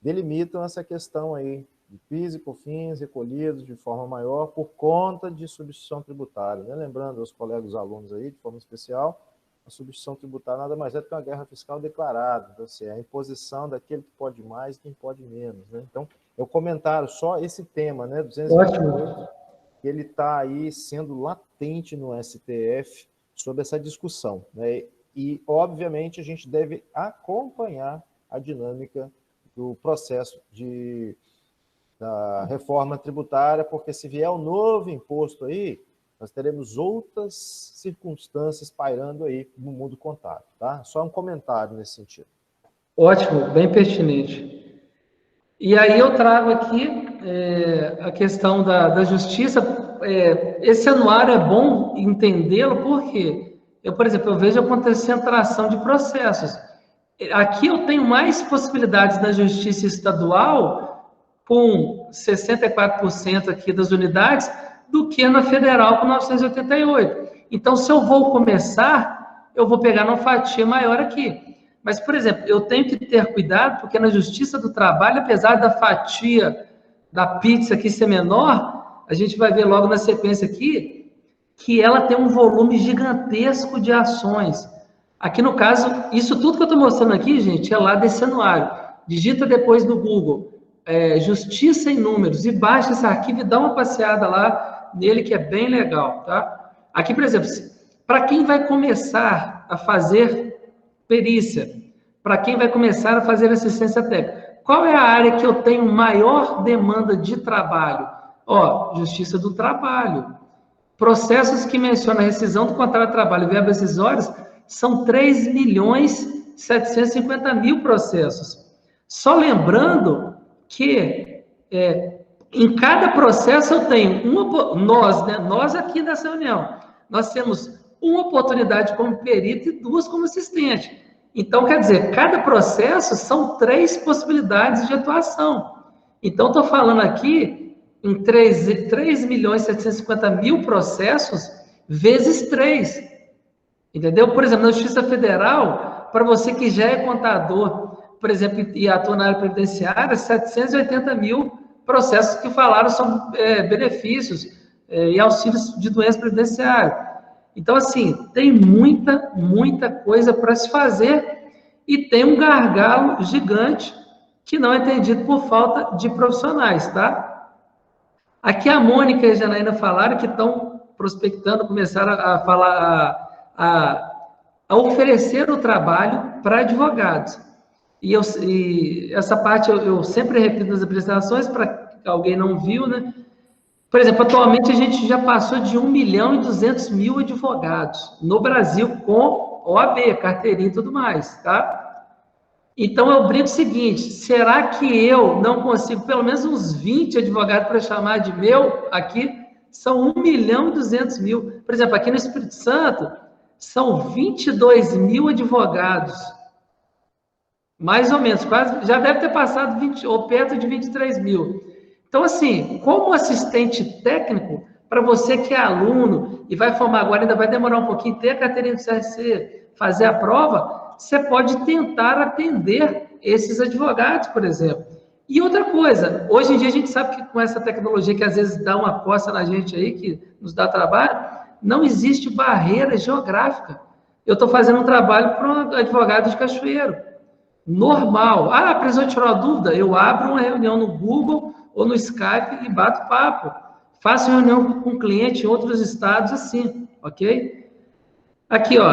delimitam essa questão aí de PIS e COFINS recolhidos de forma maior por conta de substituição tributária, né? Lembrando aos colegas alunos aí, de forma especial, a substituição tributária nada mais é do que uma guerra fiscal declarada, então, assim, é a imposição daquele que pode mais e quem pode menos, né? Então, eu comentaram só esse tema, né, 228, que ele está aí sendo latente no STF sobre essa discussão, né? E, obviamente, a gente deve acompanhar a dinâmica do processo da reforma tributária, porque se vier um novo imposto aí, nós teremos outras circunstâncias pairando aí no mundo contábil, tá? Só um comentário nesse sentido. Ótimo, bem pertinente. E aí eu trago aqui a questão da justiça. Esse anuário é bom entendê-lo, porque por exemplo, eu vejo a concentração de processos. Aqui eu tenho mais possibilidades na justiça estadual, com 64% aqui das unidades, do que na federal com 988. Então, se eu vou começar, eu vou pegar uma fatia maior aqui. Mas, por exemplo, eu tenho que ter cuidado, porque na Justiça do Trabalho, apesar da fatia da pizza aqui ser menor, a gente vai ver logo na sequência aqui, que ela tem um volume gigantesco de ações. Aqui no caso, isso tudo que eu estou mostrando aqui, gente, é lá desse anuário. Digita depois no Google, Justiça em Números, e baixa esse arquivo e dá uma passeada lá nele, que é bem legal, tá? Aqui, por exemplo, para quem vai começar a fazer perícia, para quem vai começar a fazer assistência técnica, qual é a área que eu tenho maior demanda de trabalho? Justiça do Trabalho. Processos que mencionam a rescisão do contrato de trabalho e verbas rescisórias são 3.750.000 processos. Só lembrando que em cada processo eu tenho nós aqui nessa reunião, nós temos uma oportunidade como perito e 2 como assistente. Então, quer dizer, cada processo são 3 possibilidades de atuação. Então, estou falando aqui em 3.750.000 processos vezes 3. Entendeu? Por exemplo, na Justiça Federal, para você que já é contador, por exemplo, e atua na área previdenciária, 780.000 processos que falaram sobre benefícios e auxílios de doença previdenciária. Então, assim, tem muita coisa para se fazer e tem um gargalo gigante que não é entendido por falta de profissionais, tá? Aqui a Mônica e a Janaína falaram que estão prospectando, começaram a falar, a oferecer o trabalho para advogados. E essa parte eu sempre repito nas apresentações, para que alguém não viu, né? Por exemplo, atualmente a gente já passou de 1.200.000 advogados no Brasil com OAB, carteirinha e tudo mais, tá? Então eu brinco o seguinte, será que eu não consigo pelo menos uns 20 advogados para chamar de meu aqui? São 1.200.000. Por exemplo, aqui no Espírito Santo, são 22.000 advogados. Mais ou menos, quase, já deve ter passado 20, ou perto de 23.000. Então, assim, como assistente técnico, para você que é aluno e vai formar agora, ainda vai demorar um pouquinho, ter a carteirinha do CRC, fazer a prova, você pode tentar atender esses advogados, por exemplo. E outra coisa, hoje em dia a gente sabe que com essa tecnologia que às vezes dá uma coça na gente aí, que nos dá trabalho, não existe barreira geográfica. Eu estou fazendo um trabalho para um advogado de Cachoeiro. Normal. Precisou tirar uma dúvida? Eu abro uma reunião no Google ou no Skype e bato papo. Faço reunião com cliente em outros estados assim, ok? Aqui, ó,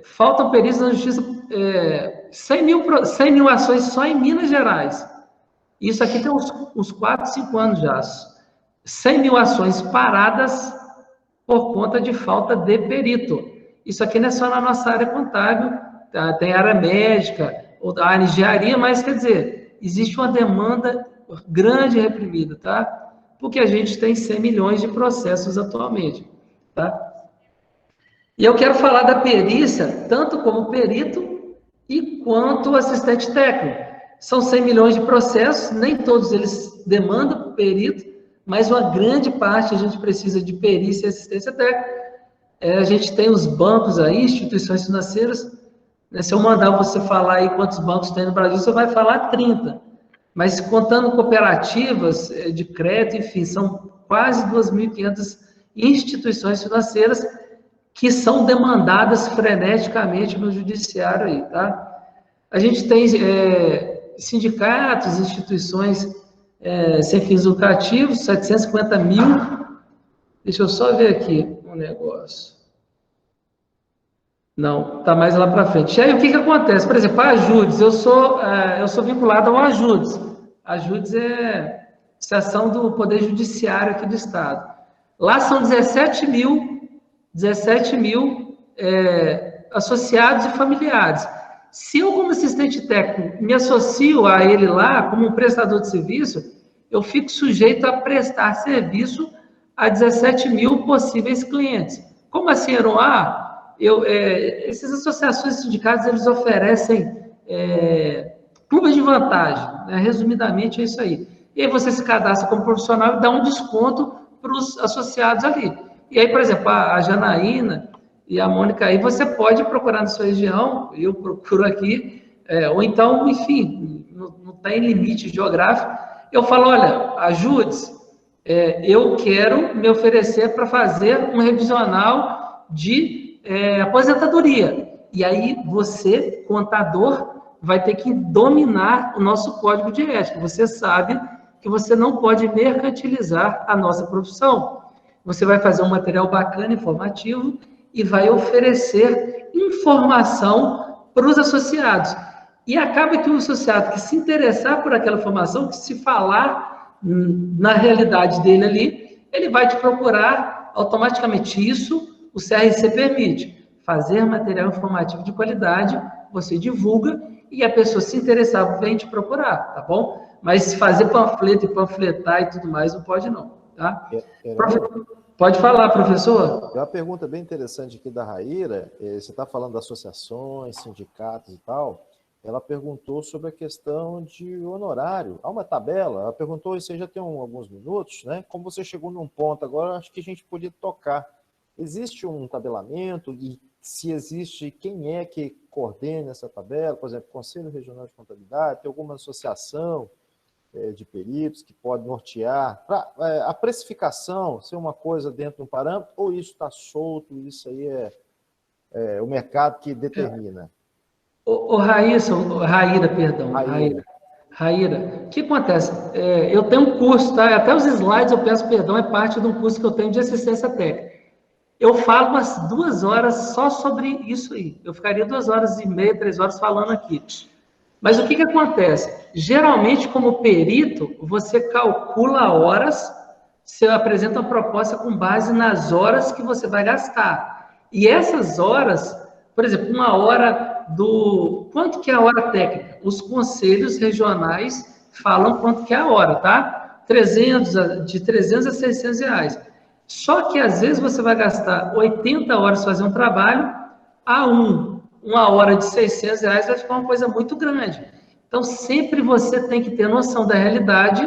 faltam perícias na justiça, 100 mil ações só em Minas Gerais. Isso aqui tem uns 4, 5 anos já. 100 mil ações paradas por conta de falta de perito. Isso aqui não é só na nossa área contábil, tá? Tem área médica, ou da área de engenharia, mas, quer dizer, existe uma demanda grande e reprimida, tá? Porque a gente tem 100 milhões de processos atualmente, tá? E eu quero falar da perícia, tanto como perito e quanto assistente técnico. São 100 milhões de processos, nem todos eles demandam perito, mas uma grande parte a gente precisa de perícia e assistência técnica. A gente tem os bancos aí, instituições financeiras, né? Se eu mandar você falar aí quantos bancos tem no Brasil, você vai falar 30. Mas contando cooperativas de crédito, enfim, são quase 2.500 instituições financeiras que são demandadas freneticamente no judiciário aí, tá? A gente tem sindicatos, instituições sem fins lucrativos, 750 mil. Deixa eu só ver aqui um negócio. Não, tá mais lá para frente. E aí, o que acontece? Por exemplo, a Ajudes, eu sou vinculado ao Ajudes. A Ajudes é seção do Poder Judiciário aqui do Estado. Lá são 17 mil associados e familiares. Se eu, como assistente técnico, me associo a ele lá como um prestador de serviço, eu fico sujeito a prestar serviço a 17 mil possíveis clientes. Como assim, Heron? Essas associações e sindicatos, eles oferecem clubes de vantagem, né? Resumidamente é isso aí. E aí você se cadastra como profissional e dá um desconto para os associados ali. E aí, por exemplo, a Janaína e a Mônica aí, você pode procurar na sua região, eu procuro aqui, ou então, enfim, não tem limite geográfico. Eu falo, olha, Ajudes, eu quero me oferecer para fazer um revisional de aposentadoria. E aí você, contador, vai ter que dominar o nosso código de ética. Você sabe que você não pode mercantilizar a nossa profissão. Você vai fazer um material bacana, informativo, e vai oferecer informação para os associados. E acaba que o associado que se interessar por aquela informação, que se falar na realidade dele ali, ele vai te procurar automaticamente. Isso o CRC permite. Fazer material informativo de qualidade, você divulga, e a pessoa se interessar vem te procurar, tá bom? Mas fazer panfleto e panfletar e tudo mais, não pode não, tá? Pode falar, professor. Tem uma pergunta bem interessante aqui da Raíra. Você está falando de associações, sindicatos e tal. Ela perguntou sobre a questão de honorário. Há uma tabela, ela perguntou, isso aí já tem alguns minutos, né? Como você chegou num ponto agora, acho que a gente podia tocar. Existe um tabelamento e se existe, quem é que coordena essa tabela? Por exemplo, Conselho Regional de Contabilidade, tem alguma associação de peritos que pode nortear a precificação ser uma coisa dentro de um parâmetro, ou isso está solto, isso aí é o mercado que determina? Raíra, o que acontece? Eu tenho um curso, tá? Até os slides eu peço perdão, é parte de um curso que eu tenho de assistência técnica. Eu falo umas 2 horas só sobre isso aí. Eu ficaria 2h30, 3 horas falando aqui. Mas o que acontece? Geralmente, como perito, você calcula horas, você apresenta uma proposta com base nas horas que você vai gastar. E essas horas, por exemplo, 1 hora quanto que é a hora técnica? Os conselhos regionais falam quanto que é a hora, tá? De 300 a 600 reais. Só que, às vezes, você vai gastar 80 horas fazer um trabalho, uma hora de 600 reais vai ficar uma coisa muito grande. Então, sempre você tem que ter noção da realidade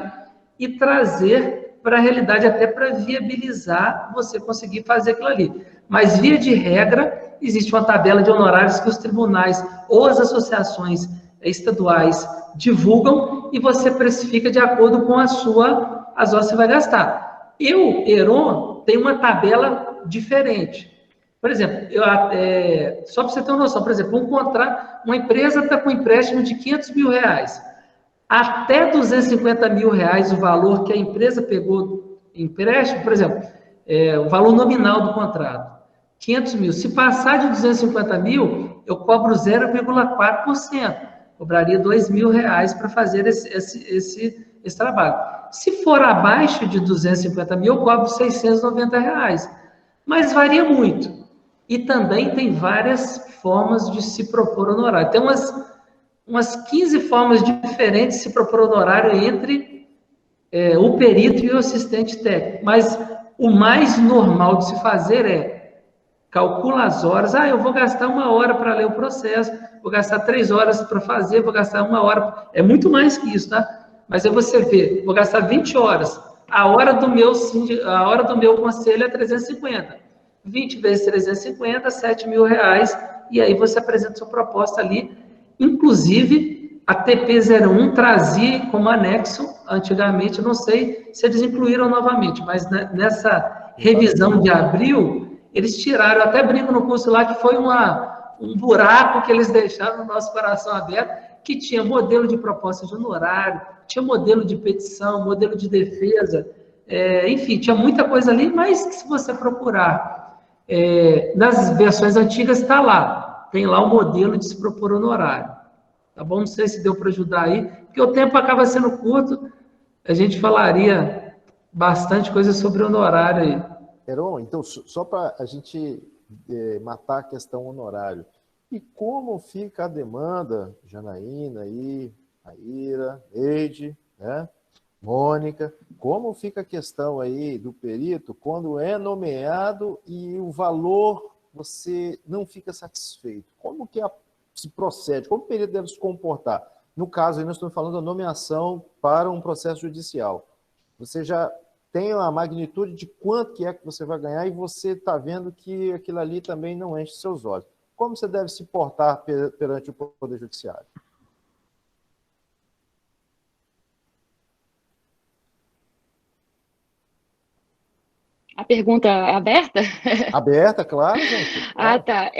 e trazer para a realidade até para viabilizar você conseguir fazer aquilo ali. Mas, via de regra, existe uma tabela de honorários que os tribunais ou as associações estaduais divulgam e você precifica de acordo com as horas que você vai gastar. Eu, Heron, tenho uma tabela diferente. Por exemplo, só para você ter uma noção, por exemplo, uma empresa está com um empréstimo de 500 mil reais. Até 250 mil reais o valor que a empresa pegou empréstimo, por exemplo, o valor nominal do contrato, 500 mil. Se passar de 250 mil, eu cobro 0,4%. Cobraria 2 mil reais para fazer esse trabalho. Se for abaixo de 250 mil, eu cobro 690 reais. Mas varia muito. E também tem várias formas de se propor honorário. Tem umas 15 formas diferentes de se propor honorário entre o perito e o assistente técnico. Mas o mais normal de se fazer é calcula as horas. Eu vou gastar 1 hora para ler o processo, vou gastar 3 horas para fazer, vou gastar 1 hora. É muito mais que isso, tá? Mas aí você vê, vou gastar 20 horas. A hora do meu conselho é 350. 20 vezes 350, R$7.000. E aí você apresenta sua proposta ali. Inclusive, a TP01 trazia como anexo, antigamente, não sei se eles incluíram novamente, mas nessa revisão de abril, eles tiraram, eu até brinco no curso lá, que foi um buraco que eles deixaram no nosso coração aberto, que tinha modelo de proposta de honorário, tinha modelo de petição, modelo de defesa, enfim, tinha muita coisa ali, mas que se você procurar, nas versões antigas está lá, tem lá o modelo de se propor honorário, tá bom? Não sei se deu para ajudar aí, porque o tempo acaba sendo curto, a gente falaria bastante coisa sobre honorário aí. Heron, então, só para a gente matar a questão honorário, e como fica a demanda, Janaína aí, Aira, Neide, né? Mônica, como fica a questão aí do perito quando é nomeado e o valor você não fica satisfeito? Como que se procede? Como o perito deve se comportar? No caso, aí nós estamos falando da nomeação para um processo judicial. Você já tem a magnitude de quanto que é que você vai ganhar e você está vendo que aquilo ali também não enche seus olhos. Como você deve se portar perante o Poder Judiciário? A pergunta é aberta? Aberta, claro, gente. Claro. Tá.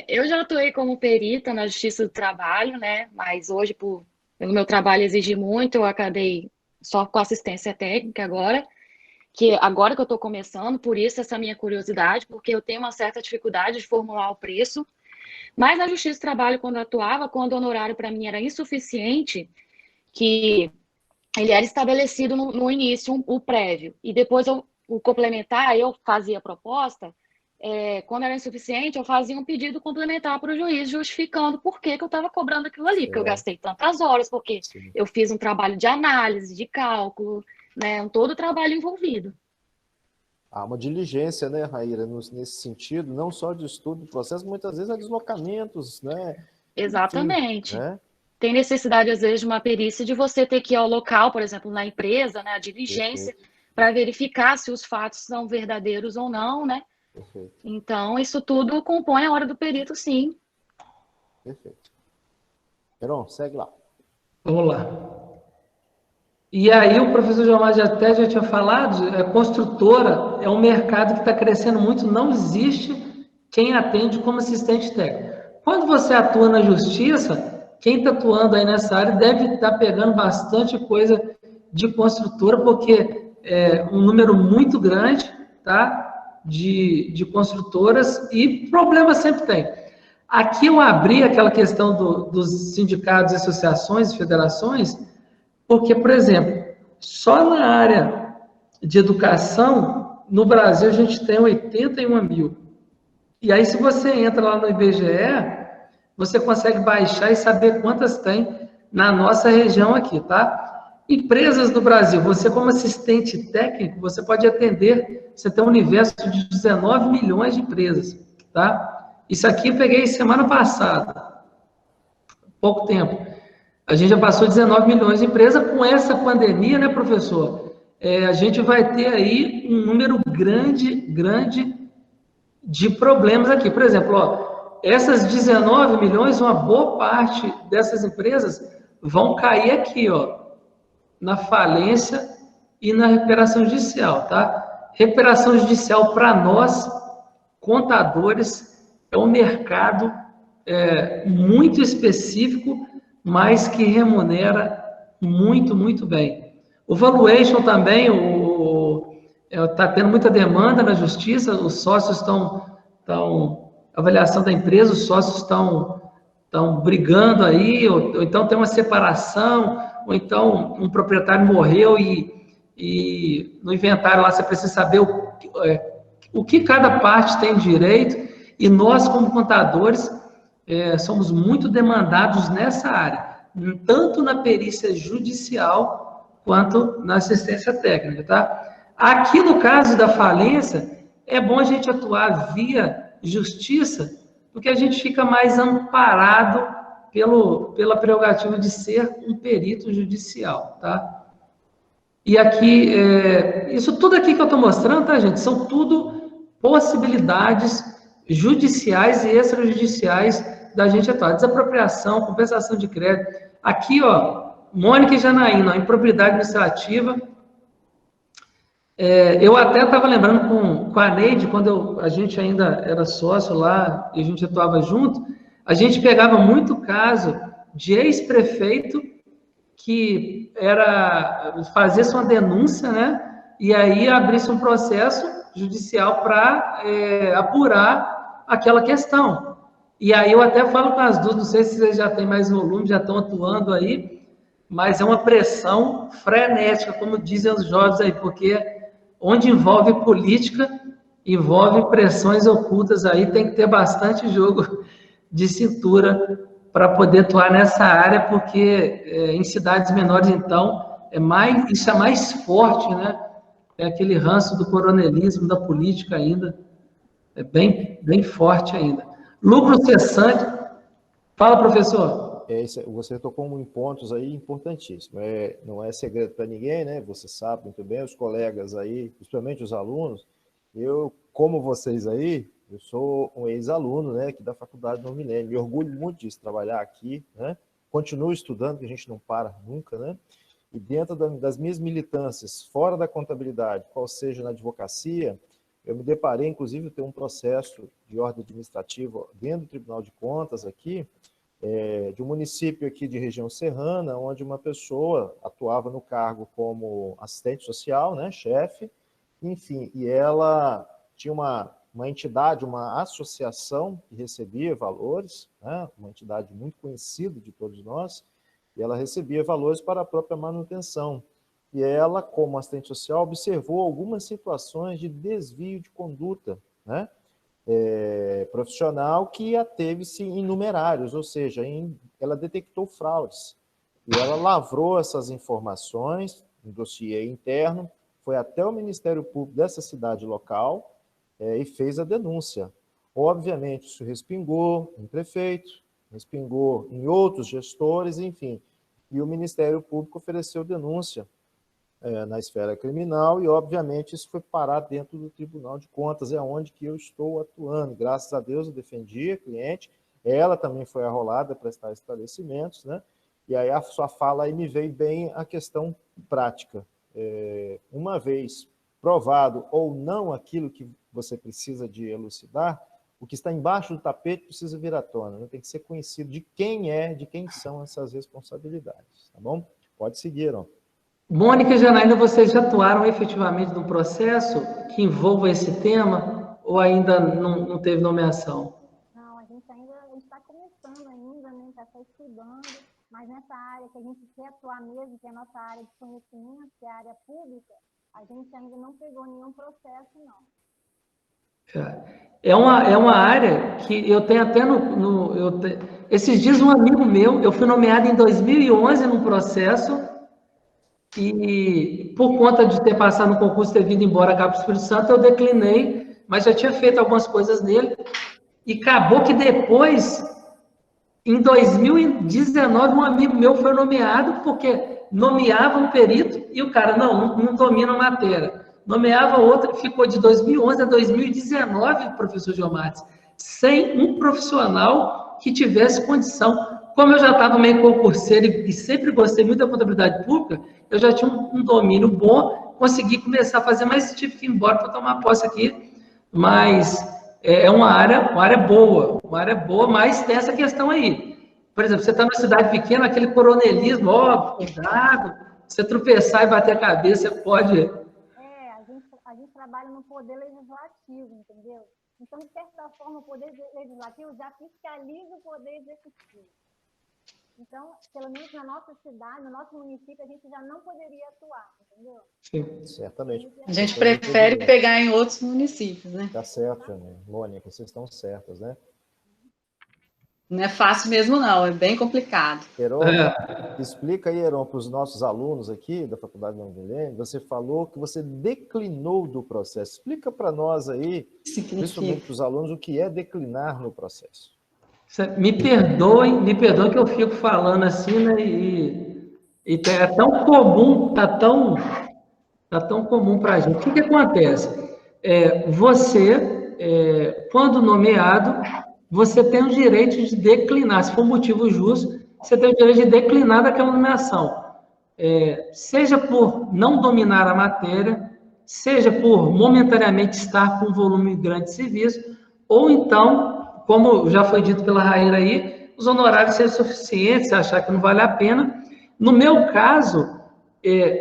Eu já atuei como perita na Justiça do Trabalho, né? Mas hoje, pelo meu trabalho exigir muito, eu acabei só com assistência técnica agora, que eu estou começando, por isso essa minha curiosidade, porque eu tenho uma certa dificuldade de formular o preço. Mas na Justiça do Trabalho, quando eu atuava, quando o honorário para mim era insuficiente, que ele era estabelecido no início, o prévio, e depois o complementar, eu fazia a proposta, quando era insuficiente, eu fazia um pedido complementar para o juiz, justificando por que eu estava cobrando aquilo ali, porque eu gastei tantas horas, porque eu fiz um trabalho de análise, de cálculo, né, todo o trabalho envolvido. Há uma diligência, né, Raíra, nesse sentido, não só de estudo do processo, muitas vezes há deslocamentos, né? Exatamente. Enfim, né? Tem necessidade, às vezes, de uma perícia de você ter que ir ao local, por exemplo, na empresa, né, a diligência, para verificar se os fatos são verdadeiros ou não, né? Perfeito. Então, isso tudo compõe a hora do perito, sim. Perfeito. Heron, segue lá. Vamos lá. E aí o professor Gilmar já tinha falado, construtora é um mercado que está crescendo muito, não existe quem atende como assistente técnico. Quando você atua na justiça, quem está atuando aí nessa área deve estar pegando bastante coisa de construtora, porque é um número muito grande, tá? De construtoras, e problema sempre tem. Aqui eu abri aquela questão dos sindicatos, associações e federações, porque, por exemplo, só na área de educação, no Brasil a gente tem 81 mil. E aí, se você entra lá no IBGE, você consegue baixar e saber quantas tem na nossa região aqui, tá? Empresas do Brasil, você como assistente técnico, você pode atender, você tem um universo de 19 milhões de empresas, tá? Isso aqui eu peguei semana passada, pouco tempo. A gente já passou 19 milhões de empresas. Com essa pandemia, né, professor? A gente vai ter aí um número grande de problemas aqui. Por exemplo, essas 19 milhões, uma boa parte dessas empresas vão cair aqui, na falência e na recuperação judicial, tá? Recuperação judicial, para nós, contadores, é um mercado muito específico, mas que remunera muito bem. O valuation também, está tendo muita demanda na justiça, os sócios avaliação da empresa, os sócios estão brigando aí, ou então tem uma separação, ou então um proprietário morreu e no inventário lá você precisa saber o que cada parte tem direito, e nós, como contadores, somos muito demandados nessa área, tanto na perícia judicial quanto na assistência técnica, tá? Aqui, no caso da falência, é bom a gente atuar via justiça, porque a gente fica mais amparado pela prerrogativa de ser um perito judicial, tá? E aqui, isso tudo aqui que eu estou mostrando, tá, gente? São tudo possibilidades judiciais e extrajudiciais da gente atuar. Desapropriação, compensação de crédito. Aqui, ó, Mônica e Janaína, improbidade administrativa. Eu até estava lembrando com a Neide, quando a gente ainda era sócio lá e a gente atuava junto, a gente pegava muito caso de ex-prefeito que fazia uma denúncia, né? E aí abrisse um processo judicial para apurar aquela questão. E aí eu até falo com as duas, não sei se vocês já têm mais volume, já estão atuando aí, mas é uma pressão frenética, como dizem os jovens aí, porque onde envolve política, envolve pressões ocultas aí, tem que ter bastante jogo de cintura para poder atuar nessa área, porque em cidades menores, então, isso é mais forte, né? É aquele ranço do coronelismo, da política ainda, é bem, bem forte ainda. Lucro cessante. Fala, professor. Você tocou em pontos aí importantíssimos. Não é segredo para ninguém, né? Você sabe muito bem, os colegas aí, principalmente os alunos. Eu, como vocês aí, eu sou um ex-aluno, né, aqui da Faculdade Novo Milênio. Me orgulho muito disso, trabalhar aqui, né? Continuo estudando, que a gente não para nunca, né? E dentro das minhas militâncias, fora da contabilidade, qual seja na advocacia, eu me deparei, inclusive, ter um processo de ordem administrativa dentro do Tribunal de Contas aqui, de um município aqui de região serrana, onde uma pessoa atuava no cargo como assistente social, né, chefe, enfim, e ela tinha uma entidade, uma associação que recebia valores, né, uma entidade muito conhecida de todos nós, e ela recebia valores para a própria manutenção. E ela, como assistente social, observou algumas situações de desvio de conduta, né, profissional que a teve-se em numerários, ou seja, ela detectou fraudes. E ela lavrou essas informações em dossiê interno, foi até o Ministério Público dessa cidade local e fez a denúncia. Obviamente, isso respingou em prefeito, respingou em outros gestores, enfim. E o Ministério Público ofereceu denúncia na esfera criminal e, obviamente, isso foi parar dentro do Tribunal de Contas, é onde que eu estou atuando. Graças a Deus eu defendi a cliente, ela também foi arrolada a prestar esclarecimentos, né? E aí a sua fala aí me veio bem a questão prática. Uma vez provado ou não aquilo que você precisa de elucidar, o que está embaixo do tapete precisa vir à tona, né? Tem que ser conhecido de quem são essas responsabilidades, tá bom? Pode seguir, ó. Mônica e Janaína, vocês já atuaram efetivamente no processo que envolva esse tema ou ainda não teve nomeação? Não, a gente está começando ainda, né? Está só estudando, mas nessa área que a gente quer atuar mesmo, que é a nossa área de conhecimento, que é a área pública, a gente ainda não pegou nenhum processo, não. É uma área que eu tenho até esses dias um amigo meu, eu fui nomeado em 2011 num processo e por conta de ter passado no concurso e ter vindo embora cá para o Espírito Santo, eu declinei, mas já tinha feito algumas coisas nele e acabou que depois, em 2019, um amigo meu foi nomeado porque nomeava um perito e o cara não domina a matéria. Nomeava outro que ficou de 2011 a 2019, professor Gilmares, sem um profissional que tivesse condição. Como eu já estava meio concurseiro e sempre gostei muito da contabilidade pública, eu já tinha um domínio bom, consegui começar a fazer, mas tive que ir embora para tomar posse aqui. Mas é uma área boa, mas tem essa questão aí. Por exemplo, você está numa cidade pequena, aquele coronelismo, cuidado, você tropeçar e bater a cabeça, você pode... A gente trabalha no poder legislativo, entendeu? Então, de certa forma, o poder legislativo já fiscaliza o poder executivo. Então, pelo menos na nossa cidade, no nosso município, a gente já não poderia atuar, entendeu? Sim, certamente. A gente prefere pegar em outros municípios, né? Tá certo, Mônica, vocês estão certas, né? Não é fácil mesmo, não, é bem complicado. Heron, explica aí, Heron, para os nossos alunos aqui da Faculdade Dom Vilhena, você falou que você declinou do processo. Explica para nós aí, principalmente para os alunos, o que é declinar no processo. Me perdoem que eu fico falando assim, né? E é tão comum, tá tão comum para a gente. O que acontece? Você, quando nomeado, você tem o direito de declinar, se for motivo justo, você tem o direito de declinar daquela nomeação. Seja por não dominar a matéria, seja por momentaneamente estar com um volume grande de serviço, ou então, como já foi dito pela Raíra aí, os honorários serem suficientes, se achar que não vale a pena. No meu caso,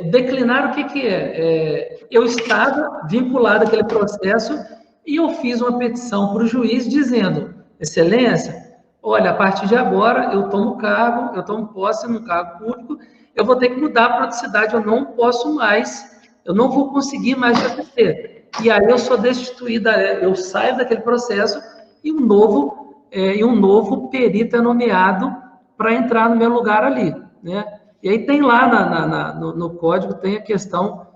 declinar o que é? Eu estava vinculado àquele processo e eu fiz uma petição para o juiz dizendo, Excelência, olha, a partir de agora eu tomo cargo, eu tomo posse no cargo público, eu vou ter que mudar para outra cidade, eu não posso mais, eu não vou conseguir mais atender. E aí eu sou destituída, eu saio daquele processo e um novo perito é nomeado para entrar no meu lugar ali, né? E aí tem lá no código, tem a questão...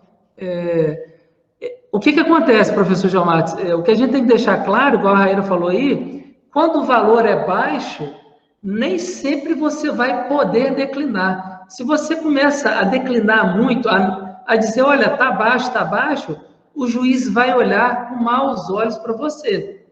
o que acontece, professor Gelmates? O que a gente tem que deixar claro, igual a Raíra falou aí, quando o valor é baixo, nem sempre você vai poder declinar. Se você começa a declinar muito, a dizer, olha, está baixo, o juiz vai olhar com maus olhos para você.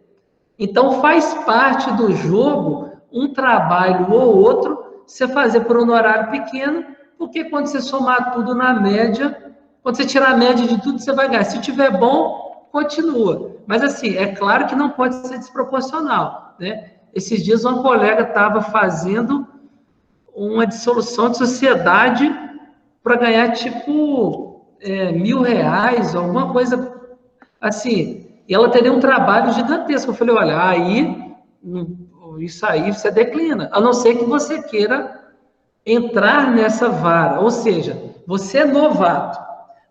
Então, faz parte do jogo um trabalho ou outro, você fazer por um honorário pequeno, porque quando você somar tudo na média, quando você tirar a média de tudo, você vai ganhar. Se tiver bom, continua. Mas, assim, é claro que não pode ser desproporcional, né? Esses dias, uma colega estava fazendo uma dissolução de sociedade para ganhar, tipo, R$1.000, alguma coisa assim. E ela teria um trabalho gigantesco. Eu falei, olha, isso aí você declina, a não ser que você queira entrar nessa vara. Ou seja, você é novato,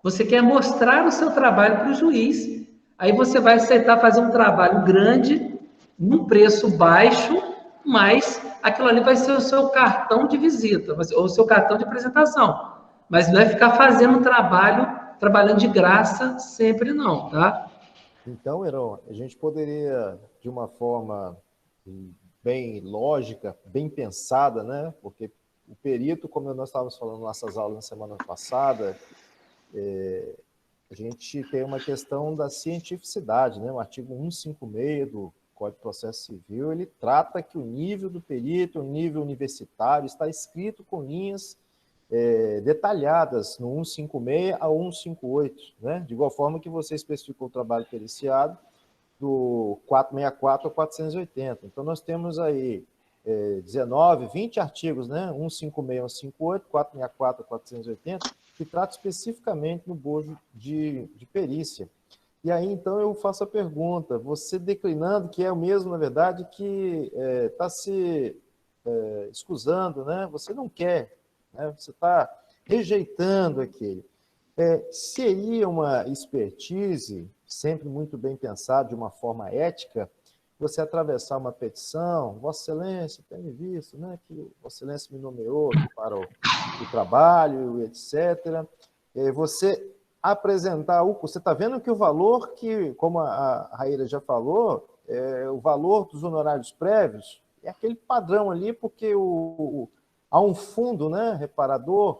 você quer mostrar o seu trabalho para o juiz, aí você vai aceitar fazer um trabalho grande, num preço baixo, mas aquilo ali vai ser o seu cartão de visita, ou o seu cartão de apresentação. Mas não é ficar fazendo trabalhando de graça sempre não, tá? Então, Heron, a gente poderia, de uma forma bem lógica, bem pensada, né? Porque o perito, como nós estávamos falando nas nossas aulas na semana passada, a gente tem uma questão da cientificidade, né? O artigo 156 do Código de Processo Civil, ele trata que o nível do perito, o nível universitário, está escrito com linhas detalhadas no 156 a 158, né? De igual forma que você especificou o trabalho periciado do 464 a 480. Então, nós temos aí 19, 20 artigos, né? 156 a 158, 464 a 480, que trata especificamente no bojo de perícia. E aí, então, eu faço a pergunta, você declinando, que é o mesmo, na verdade, que está se escusando, né? Você não quer, né? Você está rejeitando aquele. Seria uma expertise, sempre muito bem pensado, de uma forma ética, você atravessar uma petição, Vossa Excelência, tem visto, né, que Vossa Excelência me nomeou para o trabalho, etc. Você apresentar você está vendo que o valor que, como a Raíra já falou, o valor dos honorários prévios é aquele padrão ali, porque há um fundo, né, reparador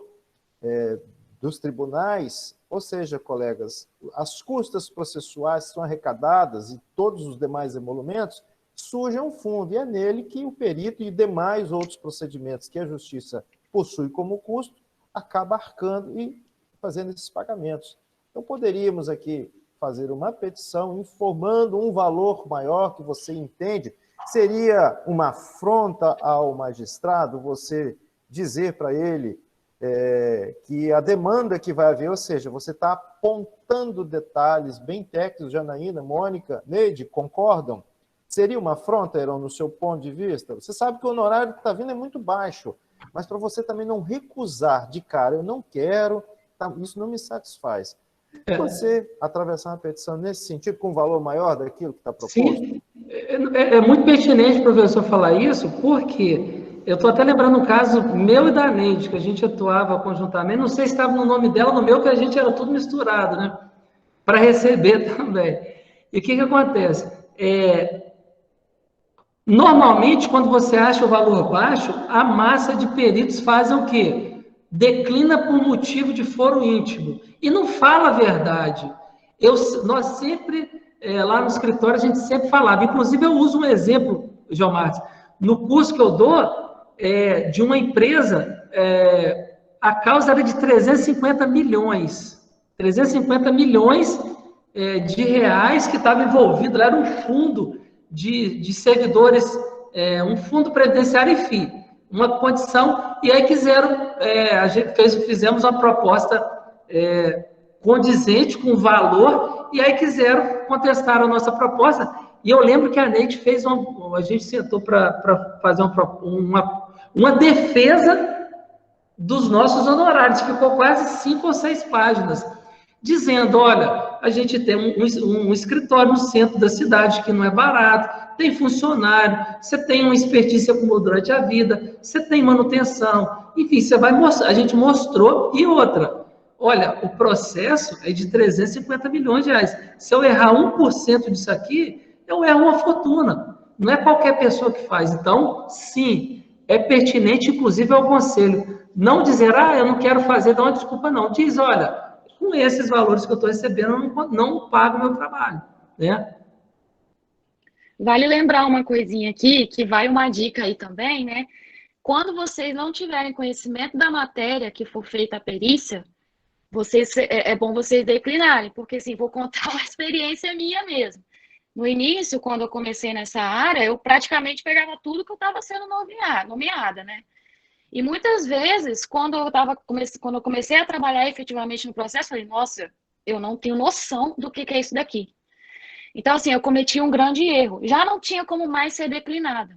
dos tribunais, ou seja, colegas, as custas processuais são arrecadadas e todos os demais emolumentos, surge um fundo, e é nele que o perito e demais outros procedimentos que a justiça possui como custo, acaba arcando e fazendo esses pagamentos. Então, poderíamos aqui fazer uma petição informando um valor maior que você entende. Seria uma afronta ao magistrado você dizer para ele que a demanda que vai haver, ou seja, você está apontando detalhes bem técnicos, Janaína, Mônica, Neide, concordam? Seria uma afronta, Heron, no seu ponto de vista? Você sabe que o honorário que está vindo é muito baixo, mas para você também não recusar de cara, eu não quero, isso não me satisfaz. Você atravessar uma petição nesse sentido, com um valor maior daquilo que está proposto? Sim, É muito pertinente, professor, falar isso, porque eu estou até lembrando um caso meu e da Neide, que a gente atuava conjuntamente, não sei se estava no nome dela, no meu, que a gente era tudo misturado, né? Para receber também. E o que acontece? Normalmente, quando você acha o valor baixo, a massa de peritos fazem o quê? Declina por motivo de foro íntimo. E não fala a verdade. Nós sempre, lá no escritório, a gente sempre falava. Inclusive, eu uso um exemplo, João Marcos. No curso que eu dou, de uma empresa, a causa era de 350 milhões. 350 milhões de reais que estava envolvido. Lá era um fundo de servidores, um fundo previdenciário, enfim, uma condição, e aí quiseram, a gente fizemos uma proposta condizente com o valor, e aí quiseram contestar a nossa proposta, e eu lembro que a Neide fez a gente sentou para fazer uma defesa dos nossos honorários, ficou quase 5 ou 6 páginas, dizendo, olha, a gente tem um escritório no centro da cidade que não é barato, tem funcionário, você tem uma expertise que acumulou durante a vida, você tem manutenção, enfim, você vai mostrar, a gente mostrou, e outra, olha, o processo é de 350 milhões de reais, se eu errar 1% disso aqui, eu erro uma fortuna, não é qualquer pessoa que faz, então, sim, é pertinente, inclusive, ao conselho, não dizer, eu não quero fazer, dá uma desculpa, não, diz, olha, com esses valores que eu estou recebendo, eu não pago o meu trabalho, né? Vale lembrar uma coisinha aqui, que vai uma dica aí também, né? Quando vocês não tiverem conhecimento da matéria que for feita a perícia, é bom vocês declinarem, porque assim, vou contar uma experiência minha mesmo. No início, quando eu comecei nessa área, eu praticamente pegava tudo que eu estava sendo nomeada, né? E muitas vezes, quando eu comecei a trabalhar efetivamente no processo, eu falei, nossa, eu não tenho noção do que é isso daqui. Então, assim, eu cometi um grande erro. Já não tinha como mais ser declinada.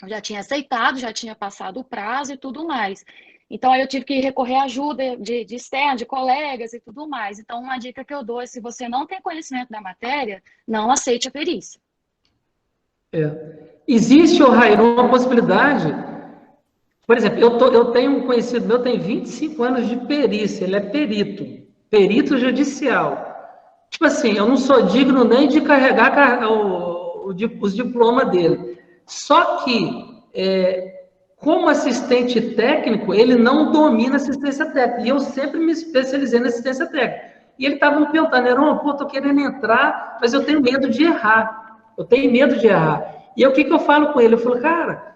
Eu já tinha aceitado, já tinha passado o prazo e tudo mais. Então, aí eu tive que recorrer à ajuda de externo, de colegas e tudo mais. Então, uma dica que eu dou é, se você não tem conhecimento da matéria, não aceite a perícia. Existe, Raíra, uma possibilidade. Por exemplo, eu tenho um conhecido meu, tem 25 anos de perícia, ele é perito judicial. Tipo assim, eu não sou digno nem de carregar os diplomas dele. Só que, como assistente técnico, ele não domina assistência técnica. E eu sempre me especializei na assistência técnica. E ele estava me perguntando, Heron, pô, tô querendo entrar, mas eu tenho medo de errar. Eu tenho medo de errar. E aí, o que eu falo com ele? Eu falo, cara,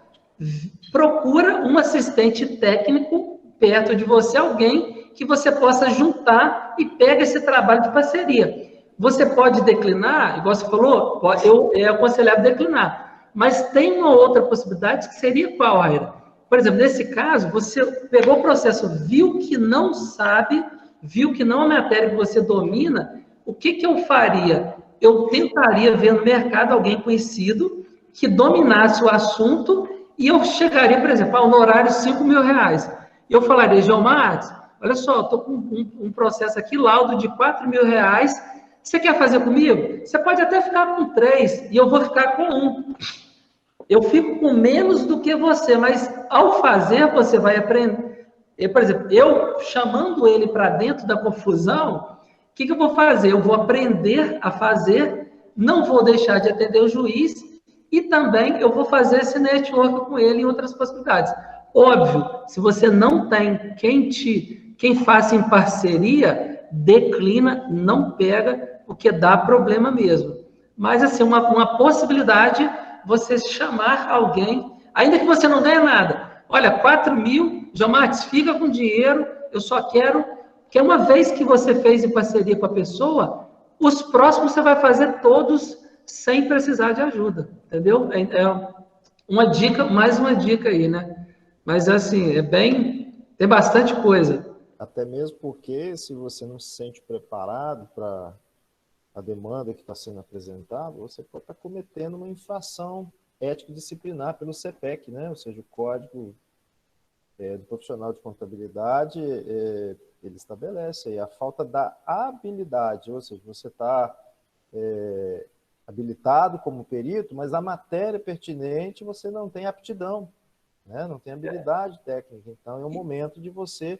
procura um assistente técnico perto de você, alguém que você possa juntar e pega esse trabalho de parceria. Você pode declinar, igual você falou, é aconselhável declinar, mas tem uma outra possibilidade que seria qual, Aira? Por exemplo, nesse caso, você pegou o processo, viu que não sabe, viu que não é uma matéria que você domina, o que eu faria? Eu tentaria ver no mercado alguém conhecido que dominasse o assunto e eu chegaria, por exemplo, ao honorário R$5.000. Eu falaria, João Marcos, olha só, estou com um processo aqui, laudo de R$4.000, você quer fazer comigo? Você pode até ficar com 3 e eu vou ficar com 1. Eu fico com menos do que você, mas ao fazer, você vai aprender. Por exemplo, eu chamando ele para dentro da confusão, o que eu vou fazer? Eu vou aprender a fazer, não vou deixar de atender o juiz e também eu vou fazer esse network com ele em outras possibilidades. Óbvio, se você não tem quem faça em parceria, declina, não pega, porque dá problema mesmo. Mas, assim, uma possibilidade, você chamar alguém, ainda que você não ganhe nada. Olha, 4.000, João Martins, fica com dinheiro, eu só quero que uma vez que você fez em parceria com a pessoa, os próximos você vai fazer todos sem precisar de ajuda, entendeu? Uma dica, mais uma dica aí, né? Mas, assim, tem bastante coisa. Até mesmo porque, se você não se sente preparado para a demanda que está sendo apresentada, você pode estar cometendo uma infração ético-disciplinar pelo CPEC, né? Ou seja, o Código do Profissional de Contabilidade, ele estabelece aí a falta da habilidade, ou seja, você está habilitado como perito, mas a matéria pertinente você não tem aptidão, né? Não tem habilidade técnica. Então, é o momento de você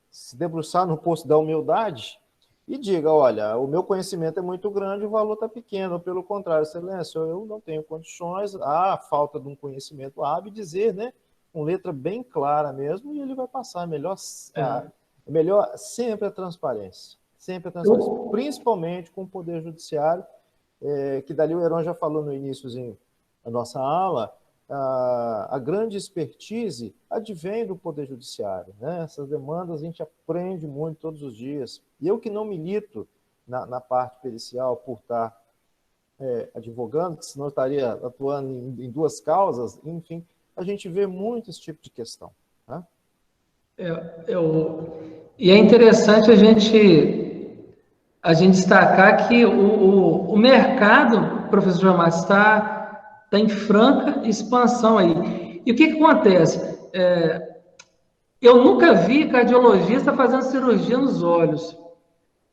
se debruçar no posto da humildade e diga, olha, o meu conhecimento é muito grande, o valor está pequeno. Ou, pelo contrário, excelência, eu não tenho condições, há falta de um conhecimento hábil, dizer, né? Com letra bem clara mesmo, e ele vai passar. Melhor sempre a transparência. Sempre a transparência, principalmente com o Poder Judiciário, que dali o Heron já falou no iníciozinho da nossa aula, a grande expertise advém do Poder Judiciário, né? Essas demandas a gente aprende muito todos os dias. E eu que não milito na parte pericial por estar advogando, que senão eu estaria atuando em duas causas, enfim, a gente vê muito esse tipo de questão. Né? E é interessante a gente destacar que o mercado, professor João Matos, está em franca expansão aí. E o que acontece? Eu nunca vi cardiologista fazendo cirurgia nos olhos.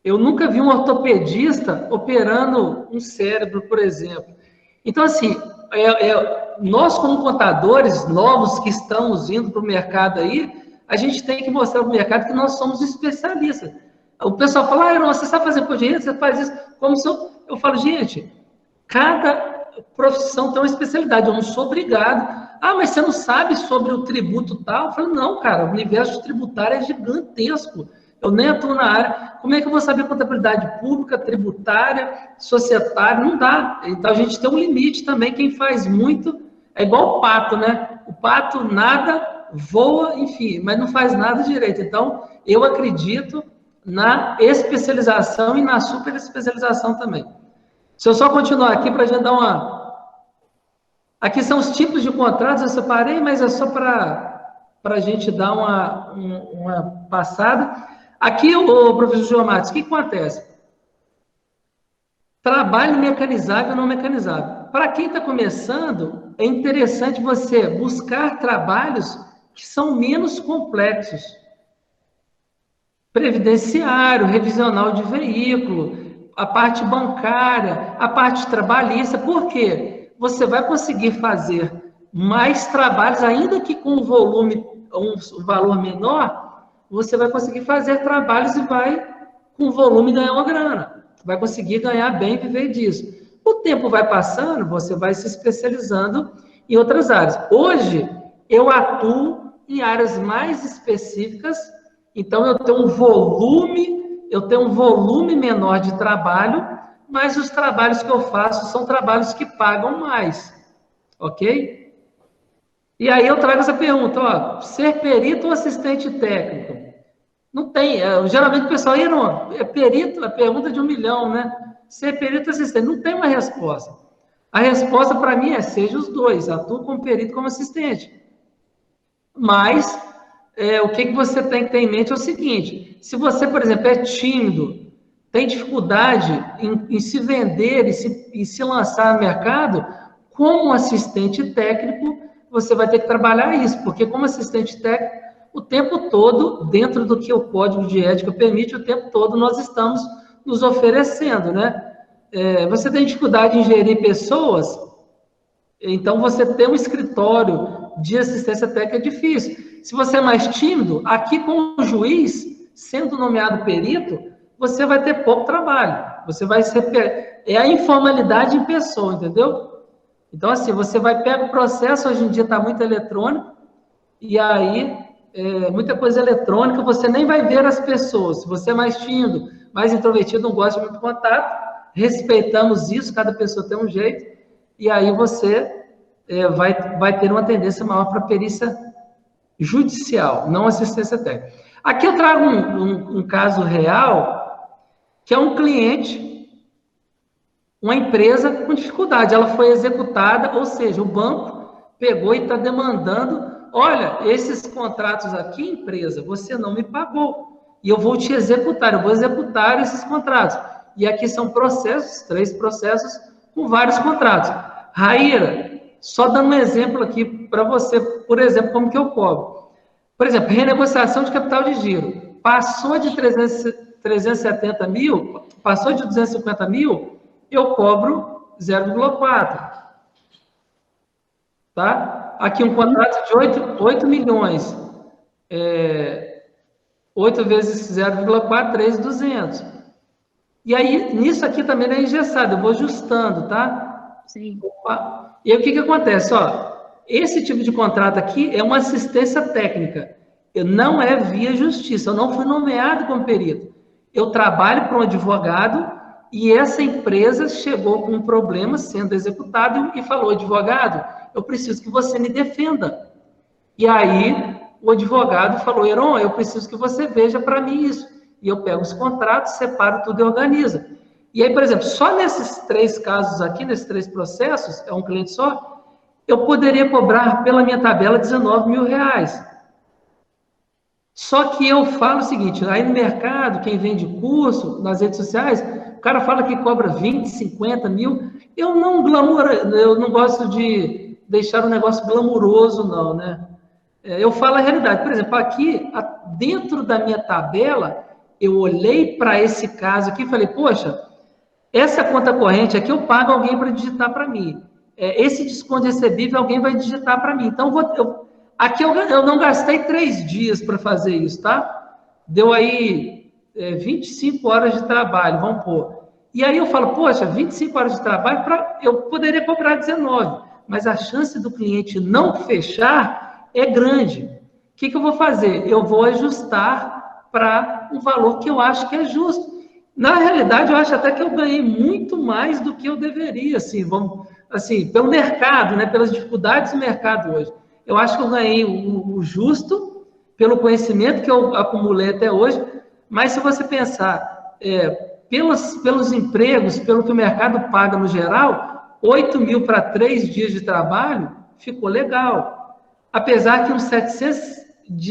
Eu nunca vi um ortopedista operando um cérebro, por exemplo. Então, assim, nós como contadores novos que estamos indo para o mercado aí, a gente tem que mostrar para o mercado que nós somos especialistas. O pessoal fala, você sabe fazer por dinheiro, você faz isso. Como se eu falo, gente, cada profissão tem uma especialidade, eu não sou obrigado. Mas você não sabe sobre o tributo tal? Eu falo, não, cara, o universo tributário é gigantesco. Eu nem atuo na área. Como é que eu vou saber contabilidade pública, tributária, societária? Não dá. Então, a gente tem um limite também. Quem faz muito é igual o pato, né? O pato nada, voa, enfim, mas não faz nada direito. Então, eu acredito na especialização e na super especialização também. Se eu só continuar aqui para a gente dar uma... Aqui são os tipos de contratos, eu separei, mas é só para a gente dar uma passada. Aqui, o professor João Matos, o que acontece? Trabalho mecanizável ou não mecanizável. Para quem está começando, é interessante você buscar trabalhos que são menos complexos. Previdenciário, revisional de veículo, a parte bancária, a parte trabalhista. Por quê? Você vai conseguir fazer mais trabalhos, ainda que com um valor menor, você vai conseguir fazer trabalhos e vai, com volume, ganhar uma grana. Vai conseguir ganhar bem e viver disso. O tempo vai passando, você vai se especializando em outras áreas. Hoje, eu atuo em áreas mais específicas, então eu tenho um volume menor de trabalho, mas os trabalhos que eu faço são trabalhos que pagam mais, ok? E aí eu trago essa pergunta, ser perito ou assistente técnico? Não tem, geralmente o pessoal, é perito, a pergunta de 1 milhão, né? Ser perito ou assistente, não tem uma resposta. A resposta para mim é, seja os dois, atua como perito como assistente. Mas, o que você tem que ter em mente é o seguinte, se você, por exemplo, é tímido, tem dificuldade em se vender e se lançar no mercado, como assistente técnico, você vai ter que trabalhar isso, porque como assistente técnico, o tempo todo, dentro do que o Código de Ética permite, o tempo todo nós estamos nos oferecendo, né? Você tem dificuldade em gerir pessoas, então você ter um escritório de assistência técnica é difícil. Se você é mais tímido, aqui com o juiz, sendo nomeado perito, você vai ter pouco trabalho. Você vai ser... É a informalidade em pessoa, entendeu? Então, assim, você vai pegar o processo, hoje em dia está muito eletrônico, e aí, muita coisa eletrônica, você nem vai ver as pessoas. Se você é mais tímido, mais introvertido, não gosta de muito contato, respeitamos isso, cada pessoa tem um jeito, e aí você vai ter uma tendência maior para perícia judicial, não assistência técnica. Aqui eu trago um caso real, que é um cliente, uma empresa com dificuldade, ela foi executada, ou seja, o banco pegou e está demandando, olha, esses contratos aqui, empresa, você não me pagou, e eu vou te executar, eu vou executar esses contratos. E aqui são processos, 3 processos, com vários contratos. Raíra, só dando um exemplo aqui para você, por exemplo, como que eu cobro. Por exemplo, renegociação de capital de giro. Passou de 370 mil, passou de 250 mil, eu cobro 0,4. Tá? Aqui um contrato de 8 milhões. 8 vezes 0,4, 3,200. E aí, nisso aqui também não é engessado, eu vou ajustando, tá? Sim. Opa. E aí, o que acontece? Ó, esse tipo de contrato aqui é uma assistência técnica. Não é via justiça, eu não fui nomeado como perito. Eu trabalho para um advogado e essa empresa chegou com um problema sendo executado e falou, advogado, eu preciso que você me defenda. E aí, o advogado falou, Heron, eu preciso que você veja para mim isso. E eu pego os contratos, separo tudo e organizo. E aí, por exemplo, só nesses 3 casos aqui, nesses 3 processos, é um cliente só, eu poderia cobrar pela minha tabela 19 mil reais. Só que eu falo o seguinte, aí no mercado, quem vende curso, nas redes sociais, o cara fala que cobra 20, 50 mil. Eu não gosto de deixar o negócio glamuroso, não, né? Eu falo a realidade. Por exemplo, aqui, dentro da minha tabela, eu olhei para esse caso aqui e falei, poxa, essa conta corrente aqui eu pago alguém para digitar para mim. Esse desconto recebível alguém vai digitar para mim. Então, aqui eu não gastei 3 dias para fazer isso, tá? Deu aí 25 horas de trabalho, vamos pôr. E aí eu falo, poxa, 25 horas de trabalho, eu poderia cobrar 19, mas a chance do cliente não fechar é grande. O que eu vou fazer? Eu vou ajustar para um valor que eu acho que é justo. Na realidade, eu acho até que eu ganhei muito mais do que eu deveria, assim, pelo mercado, né, pelas dificuldades do mercado hoje. Eu acho que eu ganhei o justo pelo conhecimento que eu acumulei até hoje, mas se você pensar pelos empregos, pelo que o mercado paga no geral, 8 mil para 3 dias de trabalho ficou legal. Apesar que uns 700,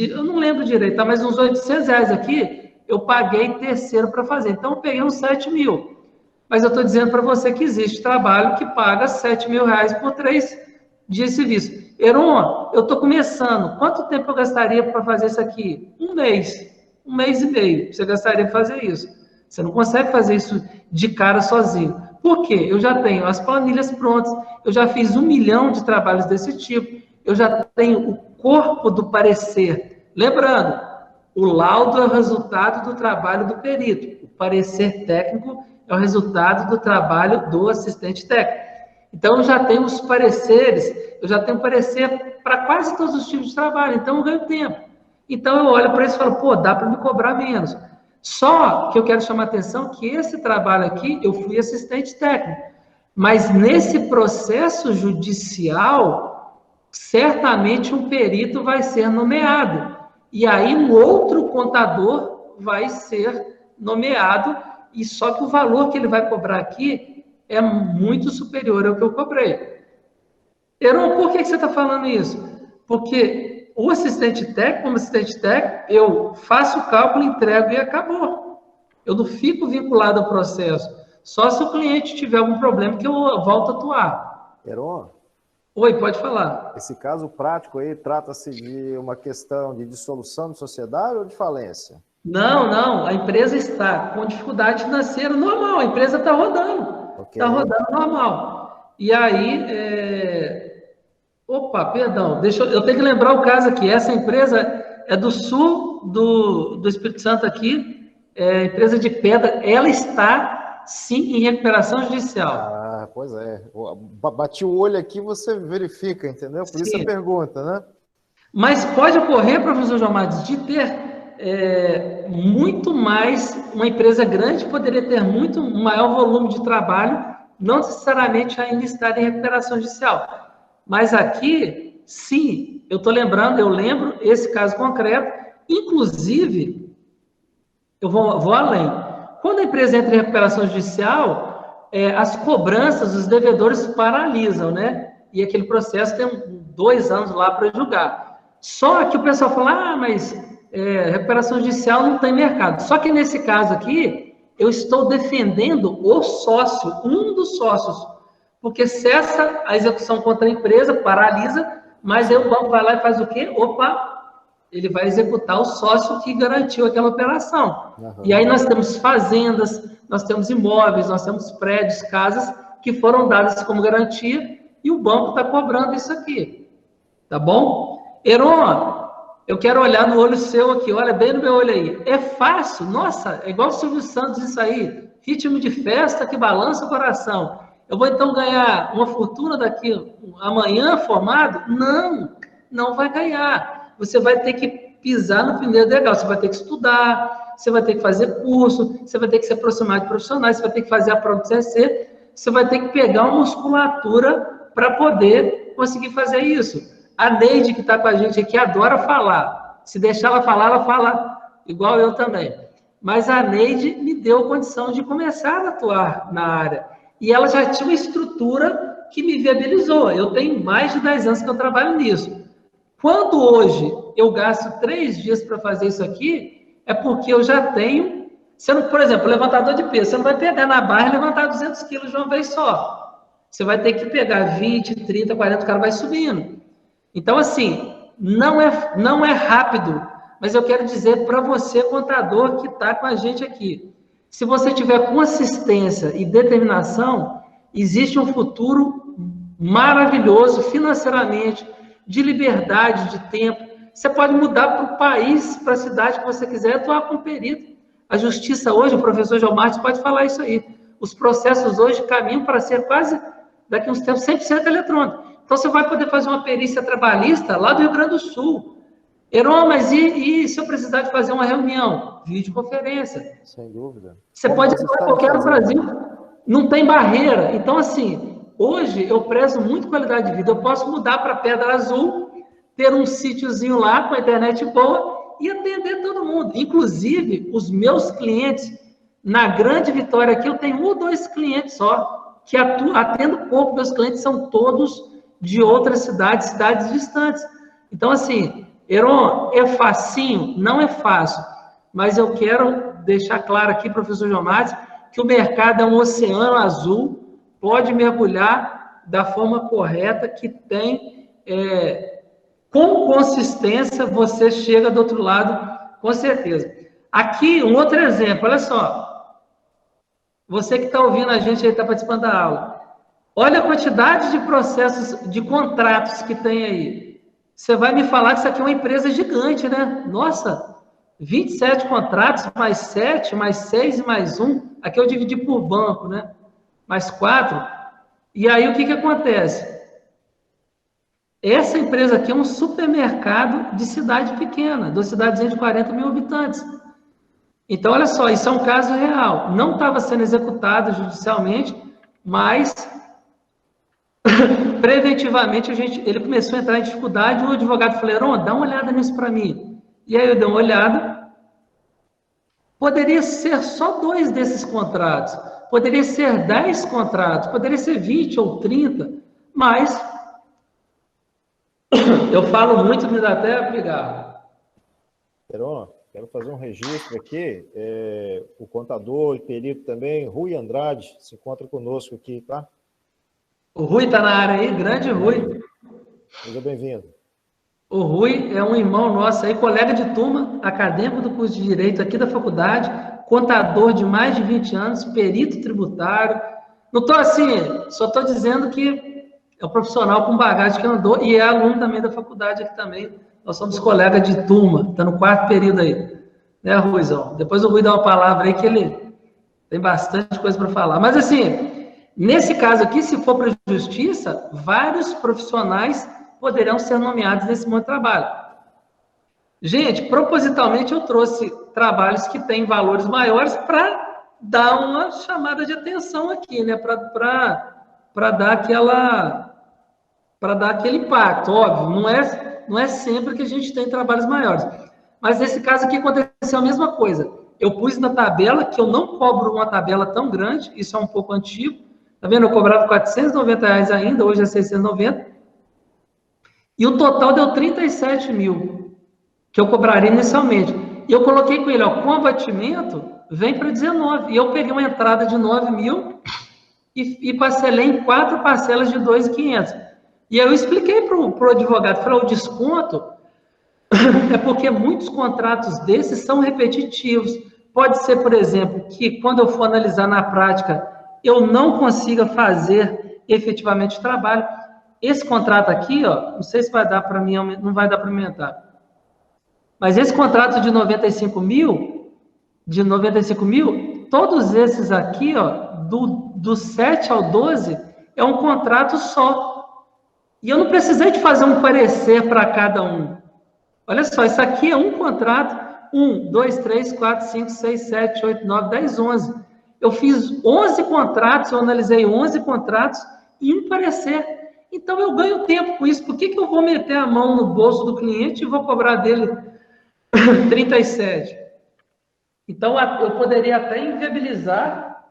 eu não lembro direito, tá? Mas uns 800 reais aqui, eu paguei terceiro para fazer. Então, eu peguei uns 7 mil. Mas eu estou dizendo para você que existe trabalho que paga 7 mil reais por 3 dias de serviço. Heron, eu estou começando. Quanto tempo eu gastaria para fazer isso aqui? 1 mês. 1 mês e meio. Você gastaria para fazer isso. Você não consegue fazer isso de cara sozinho. Por quê? Eu já tenho as planilhas prontas. Eu já fiz 1 milhão de trabalhos desse tipo. Eu já tenho o corpo do parecer. Lembrando, o laudo é o resultado do trabalho do perito. O parecer técnico é o resultado do trabalho do assistente técnico. Então, eu já tenho os pareceres, eu já tenho parecer para quase todos os tipos de trabalho, então eu ganho tempo. Então, eu olho para isso e falo, pô, dá para me cobrar menos. Só que eu quero chamar a atenção que esse trabalho aqui, eu fui assistente técnico. Mas nesse processo judicial, certamente um perito vai ser nomeado. E aí, um outro contador vai ser nomeado, e só que o valor que ele vai cobrar aqui é muito superior ao que eu cobrei. Heron, por que você está falando isso? Porque o assistente técnico, como assistente técnico, eu faço o cálculo, entrego e acabou. Eu não fico vinculado ao processo. Só se o cliente tiver algum problema que eu volto a atuar. Heron? Oi, pode falar. Esse caso prático aí trata-se de uma questão de dissolução de sociedade ou de falência? Não. A empresa está com dificuldade financeira normal. A empresa está rodando. Está rodando normal. E aí, opa, perdão, eu tenho que lembrar o caso aqui. Essa empresa é do sul do Espírito Santo aqui, empresa de pedra. Ela está, sim, em recuperação judicial. Ah, pois é. Bati o olho aqui, você verifica, entendeu? Por isso a pergunta, né? Mas pode ocorrer, professor João Marques, de ter muito mais, uma empresa grande poderia ter muito maior volume de trabalho, não necessariamente ainda estar em recuperação judicial. Mas aqui, sim, eu lembro esse caso concreto, inclusive, eu vou além. Quando a empresa entra em recuperação judicial, as cobranças, os devedores paralisam, né? E aquele processo tem 2 anos lá para julgar. Só que o pessoal fala, mas recuperação judicial não tem mercado. Só que nesse caso aqui, eu estou defendendo o sócio, um dos sócios, porque cessa a execução contra a empresa, paralisa, mas aí o banco vai lá e faz o quê? Opa, ele vai executar o sócio que garantiu aquela operação. Uhum. E aí nós temos fazendas, nós temos imóveis, nós temos prédios, casas que foram dadas como garantia e o banco está cobrando isso aqui. Tá bom? Heron, eu quero olhar no olho seu aqui, olha bem no meu olho aí. É fácil? Nossa, é igual o Silvio Santos isso aí. Ritmo de festa que balança o coração. Eu vou então ganhar uma fortuna daqui amanhã formado? Não, não vai ganhar. Você vai ter que pisar no primeiro degrau, você vai ter que estudar, você vai ter que fazer curso, você vai ter que se aproximar de profissionais, você vai ter que fazer a prova do CSC, você vai ter que pegar uma musculatura para poder conseguir fazer isso. A Neide, que está com a gente aqui, adora falar. Se deixar ela fala igual eu também. Mas a Neide me deu condição de começar a atuar na área. E ela já tinha uma estrutura que me viabilizou. Eu tenho mais de 10 anos que eu trabalho nisso. Quando hoje eu gasto 3 dias para fazer isso aqui, é porque eu já tenho... Você não, por exemplo, levantador de peso, você não vai pegar na barra e levantar 200 quilos de uma vez só. Você vai ter que pegar 20, 30, 40, o cara vai subindo. Então, assim, não é rápido, mas eu quero dizer para você, contador, que está com a gente aqui, se você tiver consistência e determinação, existe um futuro maravilhoso financeiramente, de liberdade, de tempo. Você pode mudar para o país, para a cidade que você quiser, atuar como perito. A justiça hoje, o professor João Martins pode falar isso aí. Os processos hoje caminham para ser quase, daqui a uns tempos, 100% eletrônico. Então, você vai poder fazer uma perícia trabalhista lá do Rio Grande do Sul. Heron, mas e se eu precisar de fazer uma reunião? Videoconferência. Sem dúvida. Você pode ir para qualquer no Brasil. Não tem barreira. Então, assim, hoje eu prezo muito qualidade de vida. Eu posso mudar para Pedra Azul, ter um sítiozinho lá com a internet boa e atender todo mundo. Inclusive, os meus clientes, na Grande Vitória aqui, eu tenho 1 ou 2 clientes só, que atendo pouco. Meus clientes são todos de outras cidades distantes. Então, assim, Heron, é facinho? Não é fácil. Mas eu quero deixar claro aqui, professor João Martins, que o mercado é um oceano azul, pode mergulhar da forma correta, que tem, com consistência, você chega do outro lado, com certeza. Aqui, um outro exemplo, olha só. Você que está ouvindo a gente aí, está participando da aula. Olha a quantidade de processos, de contratos que tem aí. Você vai me falar que isso aqui é uma empresa gigante, né? Nossa, 27 contratos, mais 7, mais 6 e mais 1. Aqui eu dividi por banco, né? Mais 4. E aí, o que acontece? Essa empresa aqui é um supermercado de cidade pequena, de uma cidadezinha de 40 mil habitantes. Então, olha só, isso é um caso real. Não estava sendo executado judicialmente, mas... preventivamente, ele começou a entrar em dificuldade, o advogado falou, Heron, dá uma olhada nisso para mim. E aí eu dei uma olhada. Poderia ser só 2 desses contratos, poderia ser 10 contratos, poderia ser 20 ou 30, mas eu falo muito, me dá até pigarro. Heron, quero fazer um registro aqui, o contador e perito também, Rui Andrade, se encontra conosco aqui, tá? O Rui está na área aí, grande Rui. Seja bem-vindo. O Rui é um irmão nosso aí, colega de turma, acadêmico do curso de Direito aqui da faculdade, contador de mais de 20 anos, perito tributário. Não estou assim, só estou dizendo que é um profissional com bagagem que andou e é aluno também da faculdade aqui também. Nós somos colegas de turma, está no 4º período aí. Né, Ruizão? Depois o Rui dá uma palavra aí que ele tem bastante coisa para falar. Mas assim... Nesse caso aqui, se for para a justiça, vários profissionais poderão ser nomeados nesse monte de trabalho. Gente, propositalmente eu trouxe trabalhos que têm valores maiores para dar uma chamada de atenção aqui, né? Para dar aquele impacto. Óbvio, não é sempre que a gente tem trabalhos maiores. Mas nesse caso aqui aconteceu a mesma coisa. Eu pus na tabela que eu não cobro uma tabela tão grande, isso é um pouco antigo. Tá vendo? Eu cobrava R$490 ainda, hoje é 690. E o total deu 37 mil, que eu cobraria inicialmente. E eu coloquei com ele, ó, com abatimento, vem para 19. E eu peguei uma entrada de 9 mil e parcelei em 4 parcelas de 2.500. E aí eu expliquei para o advogado, falei, o desconto É porque muitos contratos desses são repetitivos. Pode ser, por exemplo, que quando eu for analisar na prática, eu não consiga fazer efetivamente o trabalho. Esse contrato aqui, ó, não sei se vai dar para mim, não vai dar para aumentar. Mas esse contrato de 95 mil, todos esses aqui, ó, do 7 ao 12, é um contrato só. E eu não precisei de fazer um parecer para cada um. Olha só, isso aqui é um contrato, 1, 2, 3, 4, 5, 6, 7, 8, 9, 10, 11. Eu fiz 11 contratos, eu analisei 11 contratos e um parecer. Então, eu ganho tempo com isso. Por que eu vou meter a mão no bolso do cliente e vou cobrar dele 37? Então, eu poderia até inviabilizar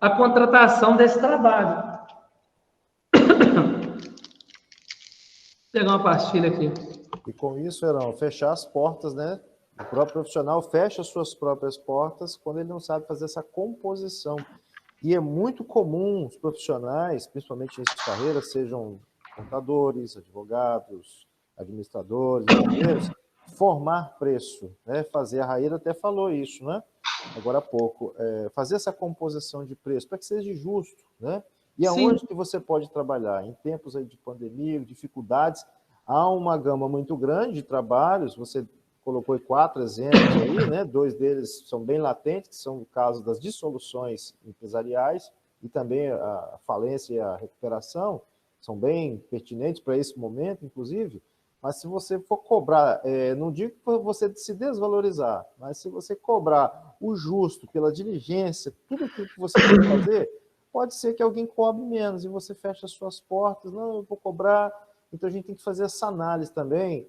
a contratação desse trabalho. Vou pegar uma pastilha aqui. E com isso, Herão, fechar as portas, né? O próprio profissional fecha suas próprias portas quando ele não sabe fazer essa composição. E é muito comum os profissionais, principalmente nessas carreiras, sejam contadores, advogados, administradores, engenheiros, formar preço, né? Fazer, a Raíra até falou isso, né? Agora há pouco, fazer essa composição de preço para que seja justo, né? E aonde que você pode trabalhar? Em tempos aí de pandemia, dificuldades, há uma gama muito grande de trabalhos, você colocou 4 exemplos aí, né? 2 deles são bem latentes, que são o caso das dissoluções empresariais e também a falência e a recuperação, são bem pertinentes para esse momento, inclusive. Mas se você for cobrar, não digo para você se desvalorizar, mas se você cobrar o justo pela diligência, tudo aquilo que você tem que fazer, pode ser que alguém cobre menos e você fecha as suas portas, não, eu vou cobrar. Então, a gente tem que fazer essa análise também,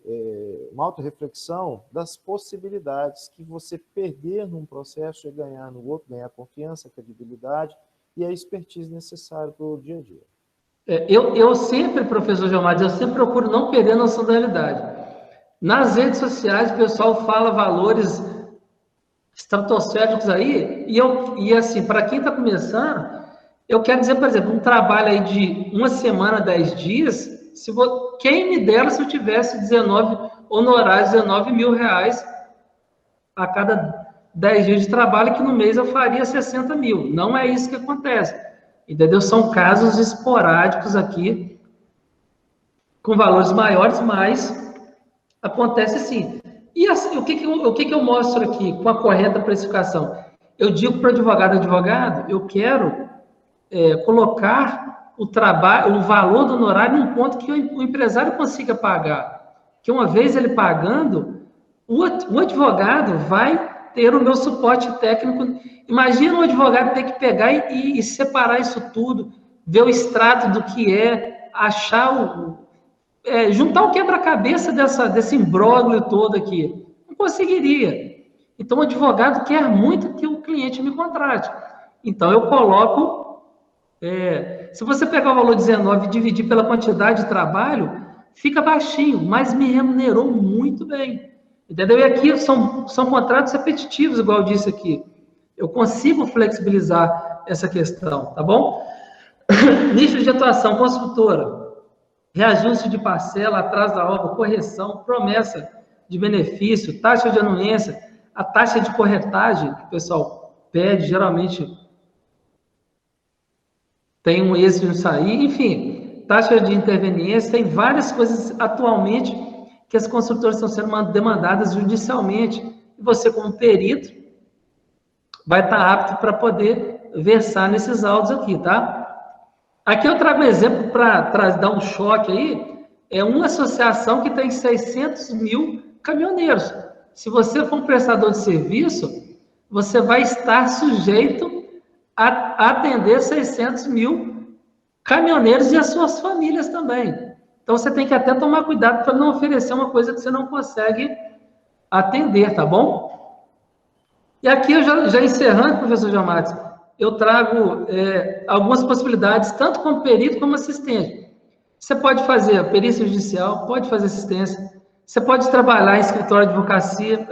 uma autorreflexão das possibilidades que você perder num processo e ganhar no outro, ganhar confiança, credibilidade e a expertise necessária para o dia a dia. Eu sempre, professor Gilmar, eu sempre procuro não perder a noção da realidade. Nas redes sociais, o pessoal fala valores estratosféricos aí, e assim, para quem está começando, eu quero dizer, por exemplo, um trabalho aí de 1 semana, 10 dias, quem me dera se eu tivesse 19 honorários, 19 mil reais a cada 10 dias de trabalho, que no mês eu faria 60 mil. Não é isso que acontece. Entendeu? São casos esporádicos aqui, com valores maiores, mas acontece sim. E assim, o que eu mostro aqui com a correta precificação? Eu digo para o advogado, eu quero colocar o valor do honorário num ponto que o empresário consiga pagar. Que uma vez ele pagando, o advogado vai ter o meu suporte técnico. Imagina um advogado ter que pegar e separar isso tudo, ver o extrato do que achar juntar o quebra-cabeça desse imbróglio todo aqui. Não conseguiria. Então, o advogado quer muito que o cliente me contrate. Então, eu coloco... se você pegar o valor 19 e dividir pela quantidade de trabalho, fica baixinho, mas me remunerou muito bem. Entendeu? E aqui são contratos repetitivos, igual eu disse aqui. Eu consigo flexibilizar essa questão, tá bom? Nicho de atuação, construtora. Reajuste de parcela, atraso da obra, correção, promessa de benefício, taxa de anuência, a taxa de corretagem, que o pessoal pede, geralmente tem um êxito em sair, enfim, taxa de interveniência, tem várias coisas atualmente que as construtoras estão sendo demandadas judicialmente, e você, como perito, vai estar apto para poder versar nesses autos aqui, tá? Aqui eu trago um exemplo para dar um choque aí, é uma associação que tem 600 mil caminhoneiros. Se você for um prestador de serviço, você vai estar sujeito a atender 600 mil caminhoneiros e as suas famílias também. Então, você tem que até tomar cuidado para não oferecer uma coisa que você não consegue atender, tá bom? E aqui, eu já encerrando, professor Giamates, eu trago algumas possibilidades, tanto como perito como assistente. Você pode fazer perícia judicial, pode fazer assistência, você pode trabalhar em escritório de advocacia,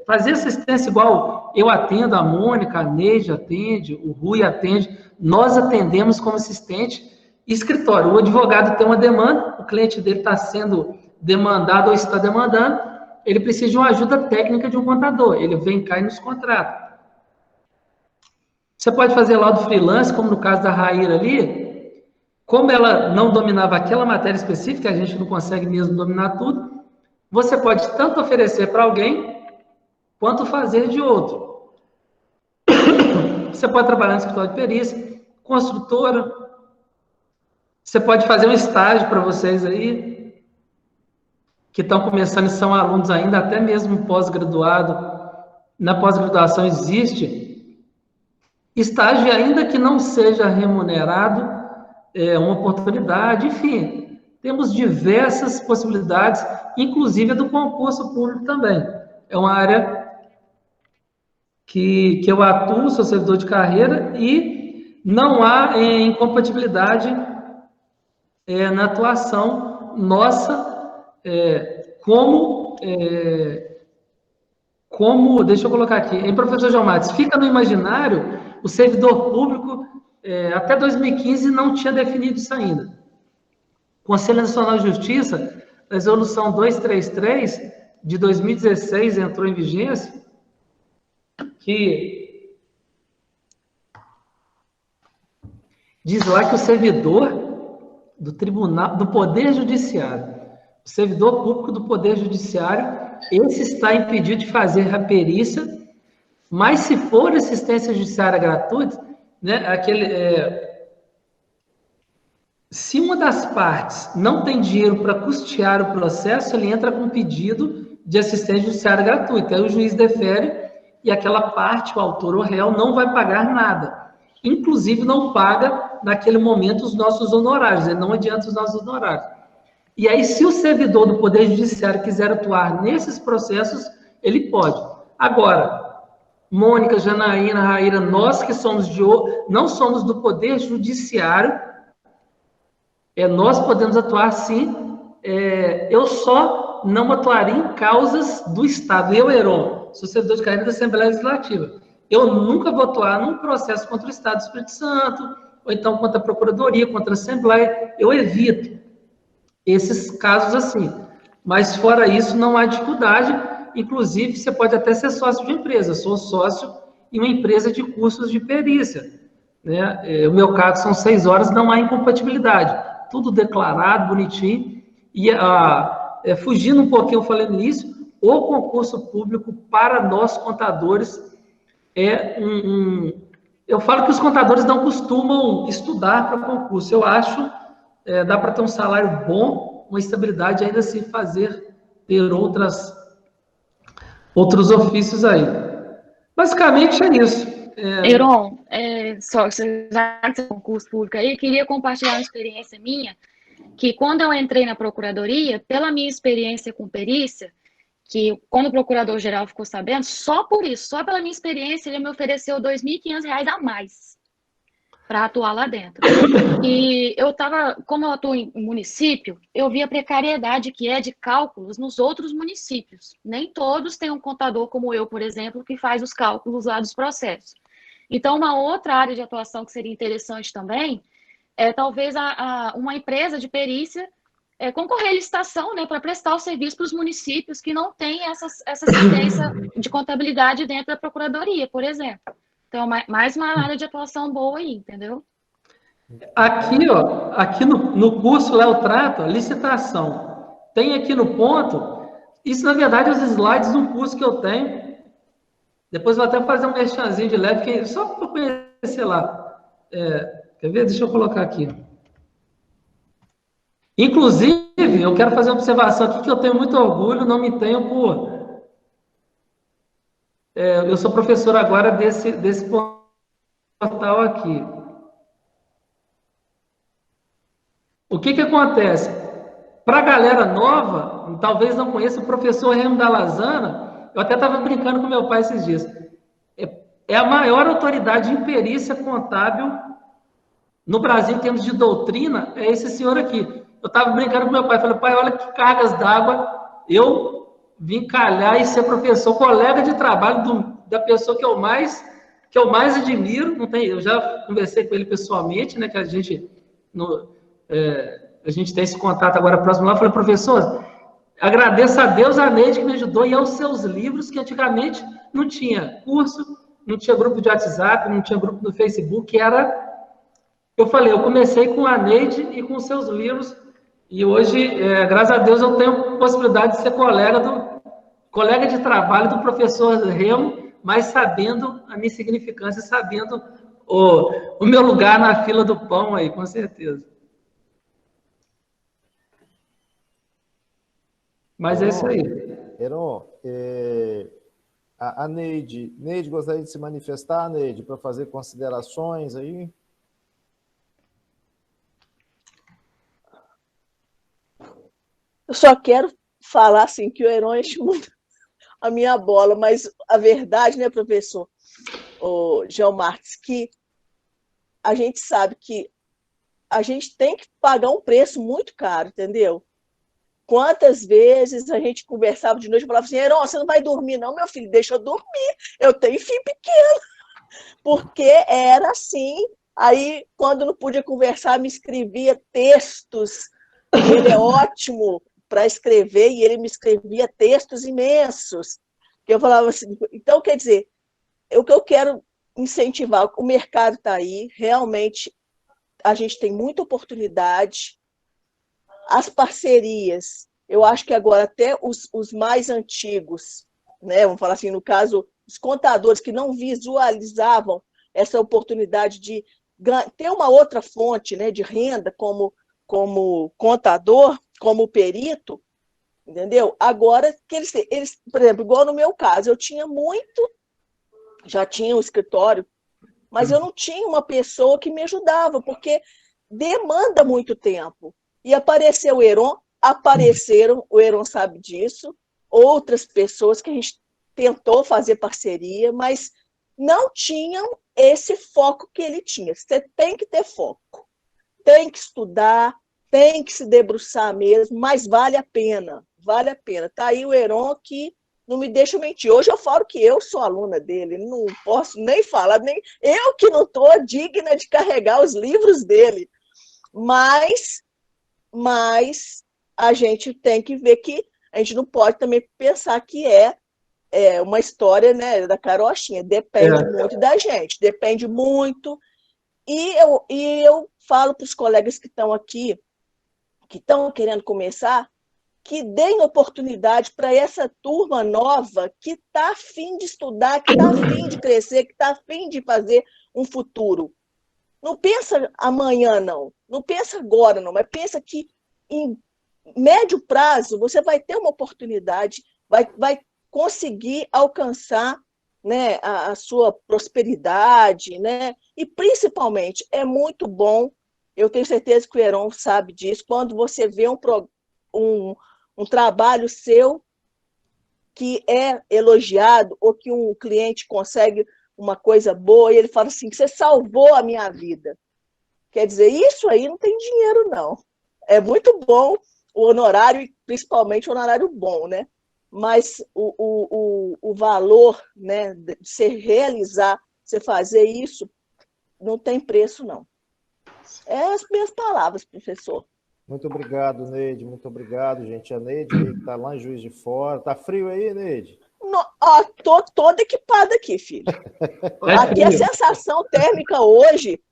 fazer assistência igual eu atendo, a Mônica, a Neide atende, o Rui atende, nós atendemos como assistente e escritório. O advogado tem uma demanda, o cliente dele está sendo demandado ou está demandando, ele precisa de uma ajuda técnica de um contador. Ele vem cá e nos contrata. Você pode fazer laudo freelance, como no caso da Raíra ali, como ela não dominava aquela matéria específica, a gente não consegue mesmo dominar tudo, você pode tanto oferecer para alguém, quanto fazer de outro. Você pode trabalhar no escritório de perícia, construtora, você pode fazer um estágio para vocês aí, que estão começando e são alunos ainda, até mesmo pós-graduado. Na pós-graduação existe estágio, ainda que não seja remunerado, uma oportunidade, enfim, temos diversas possibilidades, inclusive a do concurso público também. É uma área que eu atuo, sou servidor de carreira, e não há incompatibilidade na atuação nossa, como, deixa eu colocar aqui, em professor João Matos, fica no imaginário, o servidor público, até 2015, não tinha definido isso ainda. O Conselho Nacional de Justiça, a resolução 233, de 2016, entrou em vigência, que diz lá que o servidor do tribunal, do Poder Judiciário, o servidor público do Poder Judiciário, esse está impedido de fazer a perícia, mas se for assistência judiciária gratuita, né, se uma das partes não tem dinheiro para custear o processo, ele entra com pedido de assistência judiciária gratuita. Aí o juiz defere e aquela parte, o autor ou réu, não vai pagar nada. Inclusive, não paga, naquele momento, os nossos honorários, ele não adianta os nossos honorários. E aí, se o servidor do Poder Judiciário quiser atuar nesses processos, ele pode. Agora, Mônica, Janaína, Raíra, nós que somos não somos do Poder Judiciário, nós podemos atuar sim, eu só não atuaria em causas do Estado. Eu, Heron, sou servidor de carreira da Assembleia Legislativa. Eu nunca vou atuar num processo contra o Estado do Espírito Santo, ou então contra a Procuradoria, contra a Assembleia. Eu evito esses casos assim. Mas, fora isso, não há dificuldade. Inclusive, você pode até ser sócio de empresa. Eu sou sócio em uma empresa de cursos de perícia, né? O meu caso são 6 horas, não há incompatibilidade. Tudo declarado, bonitinho. E, fugindo um pouquinho, eu falei nisso, o concurso público para nós, contadores, eu falo que os contadores não costumam estudar para concurso. Eu acho dá para ter um salário bom, uma estabilidade, ainda assim ter outros ofícios aí. Basicamente é isso. Heron, já que você é concurso público aí, queria compartilhar uma experiência minha, que quando eu entrei na Procuradoria, pela minha experiência com perícia, que quando o Procurador-Geral ficou sabendo, só por isso, só pela minha experiência, ele me ofereceu R$ 2.500 a mais para atuar lá dentro. E como eu atuo em município, eu vi a precariedade que é de cálculos nos outros municípios. Nem todos têm um contador como eu, por exemplo, que faz os cálculos lá dos processos. Então, uma outra área de atuação que seria interessante também é talvez uma empresa de perícia concorrer à licitação, né, para prestar o serviço para os municípios que não têm essa assistência de contabilidade dentro da Procuradoria, por exemplo. Então, mais uma área de atuação boa aí, entendeu? Aqui no curso lá eu trato a licitação. Tem aqui no ponto, isso na verdade é os slides do curso que eu tenho. Depois eu vou até fazer um merchanzinho de leve, só para conhecer lá. Quer ver? Deixa eu colocar aqui. Inclusive, eu quero fazer uma observação aqui que eu tenho muito orgulho, não me tenho por... eu sou professor agora desse portal aqui. O que acontece? Para a galera nova, talvez não conheça o professor Remo da Lazana, eu até estava brincando com meu pai esses dias. É a maior autoridade em perícia contábil no Brasil, em termos de doutrina, é esse senhor aqui. Eu estava brincando com meu pai, falei, pai, olha que cargas d'água, eu vim calhar e ser professor, colega de trabalho da pessoa que eu mais admiro. Não tem, eu já conversei com ele pessoalmente, né, que a gente tem esse contato agora próximo lá. Eu falei, professor, Agradeço a Deus, a Neide, que me ajudou, e aos seus livros, que antigamente não tinha curso, não tinha grupo de WhatsApp, não tinha grupo do Facebook, eu falei, eu comecei com a Neide e com os seus livros, e hoje, graças a Deus, eu tenho possibilidade de ser colega de trabalho do professor Remo, mas sabendo a minha significância, sabendo o meu lugar na fila do pão aí, com certeza. Mas é isso aí. Heron, a Neide gostaria de se manifestar, Neide, para fazer considerações aí? Eu só quero falar assim que o Heron enche muito a minha bola, mas a verdade, né, professor, o João Marques, que a gente sabe que a gente tem que pagar um preço muito caro, entendeu? Quantas vezes a gente conversava de noite e falava assim, Heron, você não vai dormir não, meu filho, deixa eu dormir, eu tenho filho pequeno, porque era assim, aí quando não podia conversar, me escrevia textos, ele é ótimo para escrever, e ele me escrevia textos imensos, que eu falava assim, então quer dizer, o que eu quero incentivar, o mercado está aí, realmente a gente tem muita oportunidade, as parcerias, eu acho que agora até os mais antigos, né, vamos falar assim, no caso, os contadores que não visualizavam essa oportunidade de ter uma outra fonte, né, de renda como contador, como perito, entendeu? Agora, que eles, por exemplo, igual no meu caso, eu tinha já tinha um escritório, mas eu não tinha uma pessoa que me ajudava, porque demanda muito tempo. E apareceu o Heron, o Heron sabe disso, outras pessoas que a gente tentou fazer parceria, mas não tinham esse foco que ele tinha. Você tem que ter foco, tem que estudar, tem que se debruçar mesmo, mas vale a pena, vale a pena. Está aí o Heron que não me deixa mentir. Hoje eu falo que eu sou aluna dele, não posso nem falar, nem eu que não estou digna de carregar os livros dele, mas a gente tem que ver que a gente não pode também pensar que é uma história, né, da carochinha, depende muito da gente, depende muito, e eu falo para os colegas que estão aqui, que estão querendo começar, que deem oportunidade para essa turma nova que está a fim de estudar, que está a fim de crescer, que está a fim de fazer um futuro. Não pensa amanhã, não pensa agora, não, mas pensa que em médio prazo você vai ter uma oportunidade, vai conseguir alcançar, né, a sua prosperidade, né? E principalmente é muito bom, eu tenho certeza que o Heron sabe disso, quando você vê um trabalho seu que é elogiado ou que um cliente consegue uma coisa boa e ele fala assim, você salvou a minha vida. Quer dizer, isso aí não tem dinheiro, não. É muito bom o honorário, e principalmente o honorário bom, né? Mas o valor, né, de você realizar, você fazer isso, não tem preço, não. É as minhas palavras, professor. Muito obrigado, Neide. Muito obrigado, gente. A Neide está lá em Juiz de Fora. Tá frio aí, Neide? Tô toda equipada aqui, filho. Aqui a sensação térmica hoje,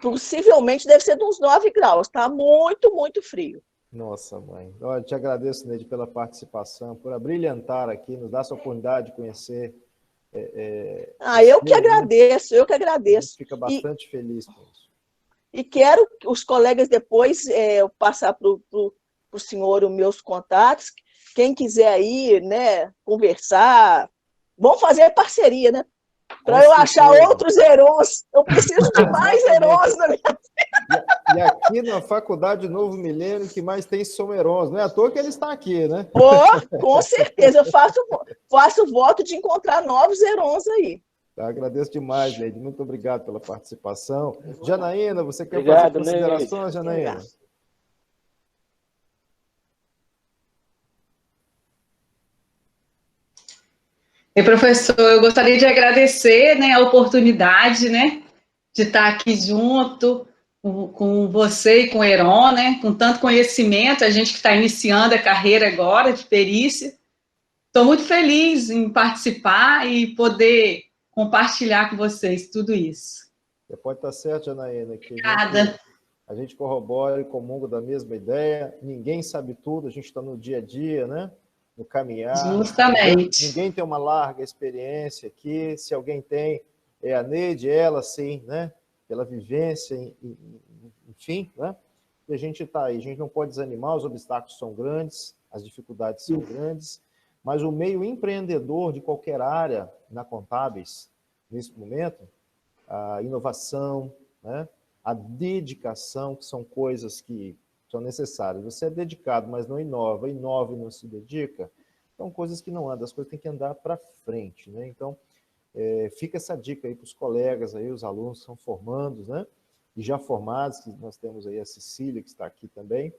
possivelmente, deve ser de uns 9 graus. Está muito, muito frio. Nossa, mãe. Eu te agradeço, Neide, pela participação, por abrilhantar aqui, nos dar essa oportunidade de conhecer. Eu que agradeço, eu que agradeço. A gente fica bastante feliz com isso. E quero os colegas depois passar para o senhor os meus contatos. Quem quiser aí, né, conversar, vamos fazer parceria, né? Para eu achar outros Herons. Eu preciso de mais Herons na minha vida. E aqui na Faculdade Novo Milênio, que mais tem são Herons. Não é à toa que ele está aqui, né? Com certeza. Eu faço voto de encontrar novos Herons aí. Agradeço demais, Neide. Muito obrigado pela participação. Janaína, você quer fazer considerações, Janaína? E, professor, eu gostaria de agradecer, né, a oportunidade, né, de estar aqui junto, com você e com o Heron, né? Com tanto conhecimento, a gente que está iniciando a carreira agora de perícia. Estou muito feliz em participar e poder compartilhar com vocês tudo isso. Você pode estar certo, Janaína, que Obrigada. a gente corrobora e comunga da mesma ideia. Ninguém sabe tudo, a gente está no dia a dia, né? No caminhar. Justamente. Ninguém tem uma larga experiência aqui. Se alguém tem, é a Neide, ela sim, né? Pela vivência, enfim, né? E a gente está aí, a gente não pode desanimar, os obstáculos são grandes, as dificuldades são grandes, mas o meio empreendedor de qualquer área na Contábeis, nesse momento, a inovação, né? A dedicação, que são coisas que são necessárias. Você é dedicado, mas não inova e não se dedica, são coisas que não andam, as coisas têm que andar para frente, né? Então, fica essa dica aí para os colegas, aí, os alunos que são formandos, né? E já formados, que nós temos aí a Cecília, que está aqui também.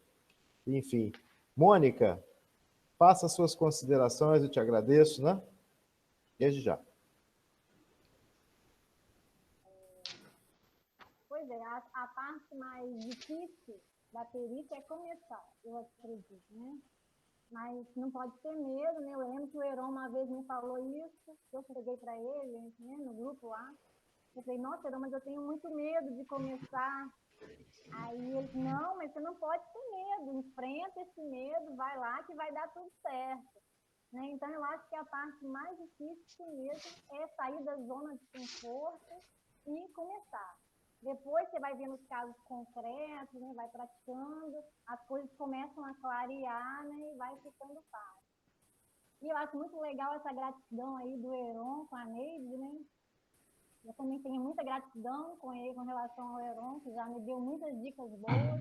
Enfim, Mônica, faça as suas considerações, eu te agradeço, né? Desde já. Pois é, a parte mais difícil da perícia é começar, eu acredito, né? Mas não pode ter medo, né? Eu lembro que o Heron uma vez me falou isso, eu cheguei para ele, né, no grupo lá. Eu falei, nossa, Heron, mas eu tenho muito medo de começar. Aí ele, não, mas você não pode ter medo, enfrenta esse medo, vai lá que vai dar tudo certo. Né? Então, eu acho que a parte mais difícil mesmo é sair da zona de conforto e começar. Depois você vai vendo os casos concretos, né? Vai praticando, as coisas começam a clarear, né? E vai ficando fácil. E eu acho muito legal essa gratidão aí do Heron com a Neide, né? Eu também tenho muita gratidão com ele com relação ao Heron, que já me deu muitas dicas boas.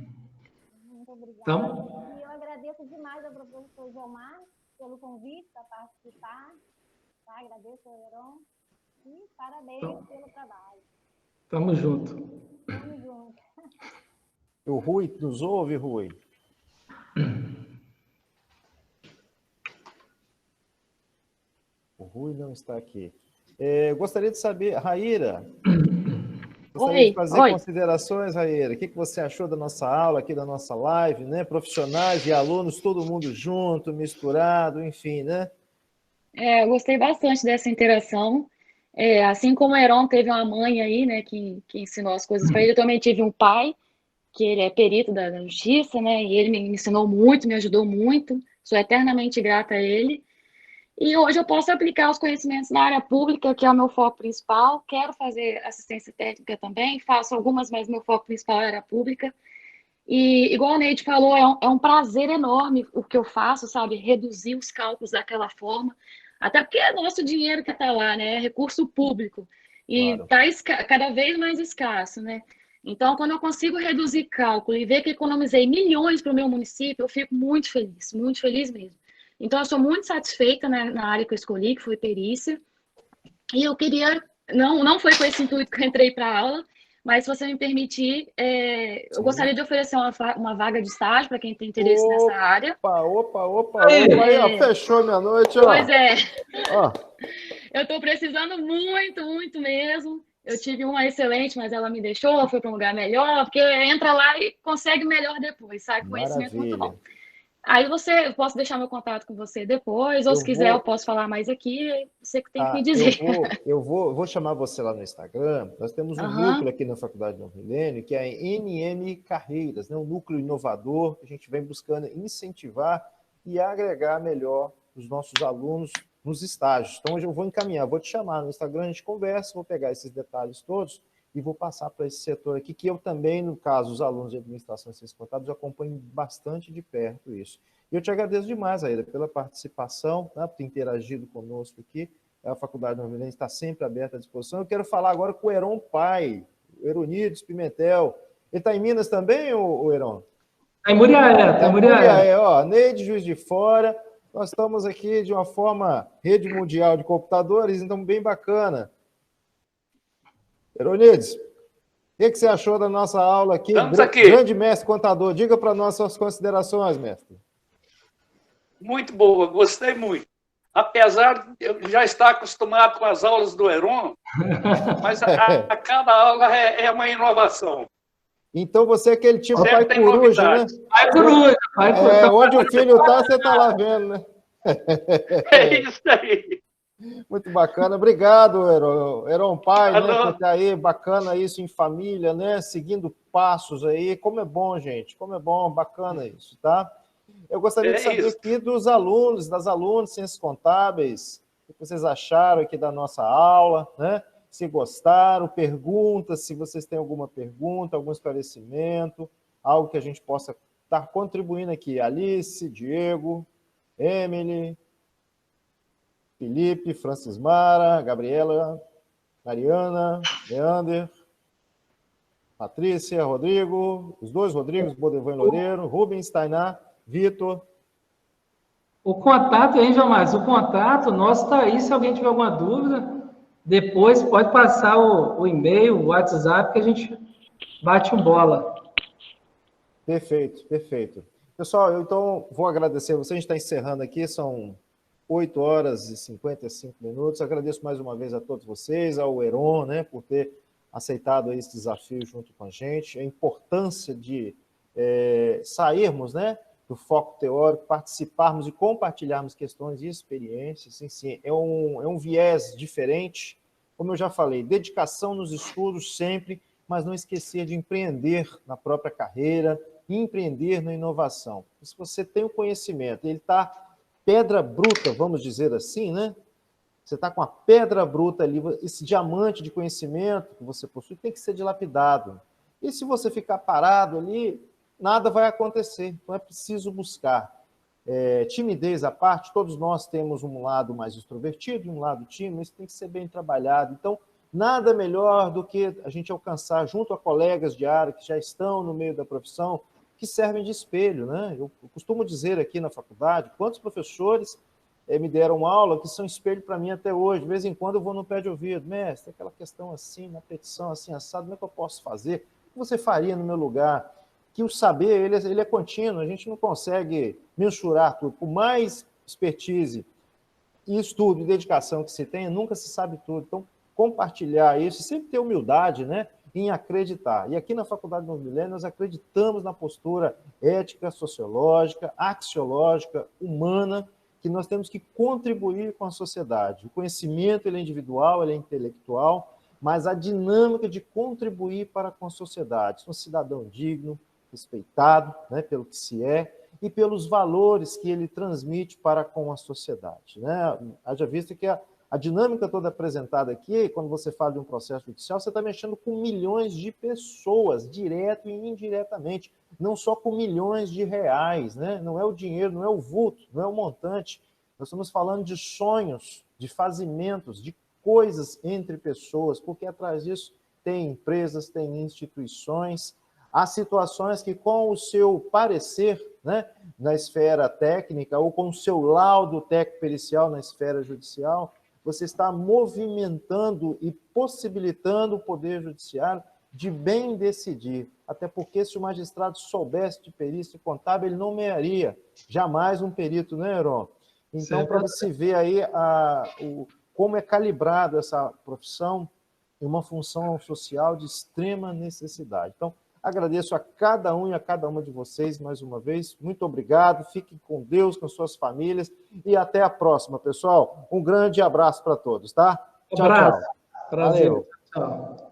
Muito obrigada. Então, e eu agradeço demais ao professor Gilmar pelo convite para participar. Tá? Agradeço ao Heron e parabéns pelo trabalho. Tamo junto. Tamo junto. O Rui nos ouve, Rui? O Rui não está aqui. Gostaria de saber, Raíra, gostaria de fazer considerações, Raíra. O que você achou da nossa aula aqui, da nossa live, né? Profissionais e alunos, todo mundo junto, misturado, enfim, né? Eu gostei bastante dessa interação. Assim como o Heron teve uma mãe aí, né, que ensinou as coisas para ele, eu também tive um pai, que ele é perito da justiça, né, e ele me ensinou muito, me ajudou muito, sou eternamente grata a ele. E hoje eu posso aplicar os conhecimentos na área pública, que é o meu foco principal. Quero fazer assistência técnica também, faço algumas, mas meu foco principal é a área pública. E, igual a Neide falou, é um prazer enorme o que eu faço, sabe? Reduzir os cálculos daquela forma. Até porque é nosso dinheiro que está lá, né? É recurso público. E está cada vez mais escasso, né? Então, quando eu consigo reduzir cálculo e ver que economizei milhões para o meu município, eu fico muito feliz mesmo. Então, eu sou muito satisfeita, né, na área que eu escolhi, que foi perícia. E eu queria... Não foi com esse intuito que eu entrei para a aula, mas, se você me permitir, eu gostaria de oferecer uma vaga de estágio para quem tem interesse nessa área. Opa. Aí, ó, fechou minha noite, ó. Pois é. Ó. Eu estou precisando muito mesmo. Eu tive uma excelente, mas ela me deixou, foi para um lugar melhor, porque entra lá e consegue melhor depois, sai com conhecimento muito bom. Aí eu posso deixar meu contato com você depois, ou se quiser eu posso falar mais aqui, você que tem que me dizer. Eu vou chamar você lá no Instagram, nós temos um núcleo aqui na Faculdade Novo Milênio, que é a NM Carreiras, né? Um núcleo inovador, que a gente vem buscando incentivar e agregar melhor os nossos alunos nos estágios. Então, hoje eu vou encaminhar, vou te chamar no Instagram, a gente conversa, vou pegar esses detalhes todos e vou passar para esse setor aqui, que eu também, no caso, os alunos de administração e ciências contábeis, acompanho bastante de perto isso. E eu te agradeço demais, Aida, pela participação, né, por ter interagido conosco aqui. A Faculdade Novo Milênio está sempre aberta à disposição. Eu quero falar agora com o Heron Pai, o Heronides Pimentel. Ele está em Minas também, o Heron? Está em Muriaé, Muriaé, ó, Neide, Juiz de Fora. Nós estamos aqui de uma forma rede mundial de computadores, então bem bacana. Heronides, o que você achou da nossa aula aqui? Estamos aqui. Grande mestre contador, diga para nós suas considerações, mestre. Muito boa, gostei muito. Apesar de eu já estar acostumado com as aulas do Heron, mas a cada aula é uma inovação. Então você é aquele tipo pai Sempre tem coruja, né? novidades. Pai coruja, pai coruja. Onde o filho está, você está lá vendo, né? É isso aí. Muito bacana. Obrigado, Heron Pai, né, por Alô? estar aí. Bacana isso em família, né? Seguindo passos aí. Como é bom, gente. Como é bom, bacana isso, tá? Eu gostaria de É saber isso. aqui dos alunos, das alunas de Ciências Contábeis, o que vocês acharam aqui da nossa aula, né? Se gostaram, perguntas, se vocês têm alguma pergunta, algum esclarecimento, algo que a gente possa estar contribuindo aqui. Alice, Diego, Emily, Felipe, Francis Mara, Gabriela, Mariana, Leander, Patrícia, Rodrigo, os dois Rodrigos, Bodevan e Loureiro, Rubens, Tainá, Vitor. O contato, hein, João Marcos? O contato nosso está aí. Se alguém tiver alguma dúvida, depois pode passar o e-mail, o WhatsApp, que a gente bate um bola. Perfeito, perfeito. Pessoal, eu então vou agradecer você. A gente está encerrando aqui, são 8 horas e 55 minutos. Agradeço mais uma vez a todos vocês, ao Heron, né, por ter aceitado esse desafio junto com a gente. A importância de sairmos, né, do foco teórico, participarmos e compartilharmos questões e experiências. Sim, é um viés diferente. Como eu já falei, dedicação nos estudos sempre, mas não esquecer de empreender na própria carreira, empreender na inovação. Se você tem o conhecimento, ele está pedra bruta, vamos dizer assim, né? Você está com a pedra bruta ali, esse diamante de conhecimento que você possui tem que ser dilapidado. E se você ficar parado ali, nada vai acontecer. Então é preciso buscar. Timidez à parte, todos nós temos um lado mais extrovertido, um lado tímido, isso tem que ser bem trabalhado. Então, nada melhor do que a gente alcançar, junto a colegas de área que já estão no meio da profissão, que servem de espelho, né? Eu costumo dizer aqui na faculdade, quantos professores me deram aula que são espelho para mim até hoje. De vez em quando eu vou no pé de ouvido, mestre, aquela questão assim, na petição, assim, assado, como é que eu posso fazer? O que você faria no meu lugar? Que o saber, ele é contínuo, a gente não consegue mensurar tudo. Por mais expertise e estudo e dedicação que se tenha, nunca se sabe tudo. Então, compartilhar isso, sempre ter humildade, né, em acreditar. E aqui na Faculdade do Novo Milênio, nós acreditamos na postura ética, sociológica, axiológica, humana, que nós temos que contribuir com a sociedade. O conhecimento, ele é individual, ele é intelectual, mas a dinâmica de contribuir para com a sociedade. Um cidadão digno, respeitado, né, pelo que se é, e pelos valores que ele transmite para com a sociedade, né? Haja visto que a dinâmica toda apresentada aqui, quando você fala de um processo judicial, você está mexendo com milhões de pessoas, direto e indiretamente, não só com milhões de reais, né? Não é o dinheiro, não é o vulto, não é o montante. Nós estamos falando de sonhos, de fazimentos, de coisas entre pessoas, porque atrás disso tem empresas, tem instituições, há situações que, com o seu parecer, né, na esfera técnica, ou com o seu laudo técnico-pericial na esfera judicial, você está movimentando e possibilitando o Poder Judiciário de bem decidir. Até porque, se o magistrado soubesse de perícia contábil, ele nomearia jamais um perito, né, Heron? Então, para você ver aí como é calibrado essa profissão em uma função social de extrema necessidade. Então, agradeço a cada um e a cada uma de vocês mais uma vez. Muito obrigado. Fiquem com Deus, com suas famílias e até a próxima, pessoal. Um grande abraço para todos, tá? Tchau, tchau. Prazer. Valeu. Tchau.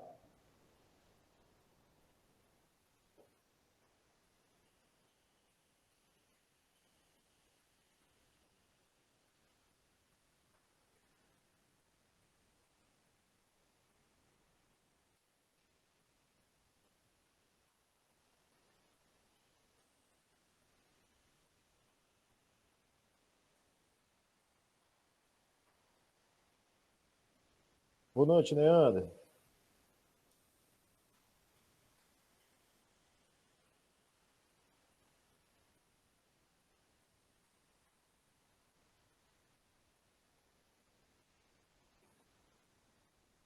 Boa noite, Neander.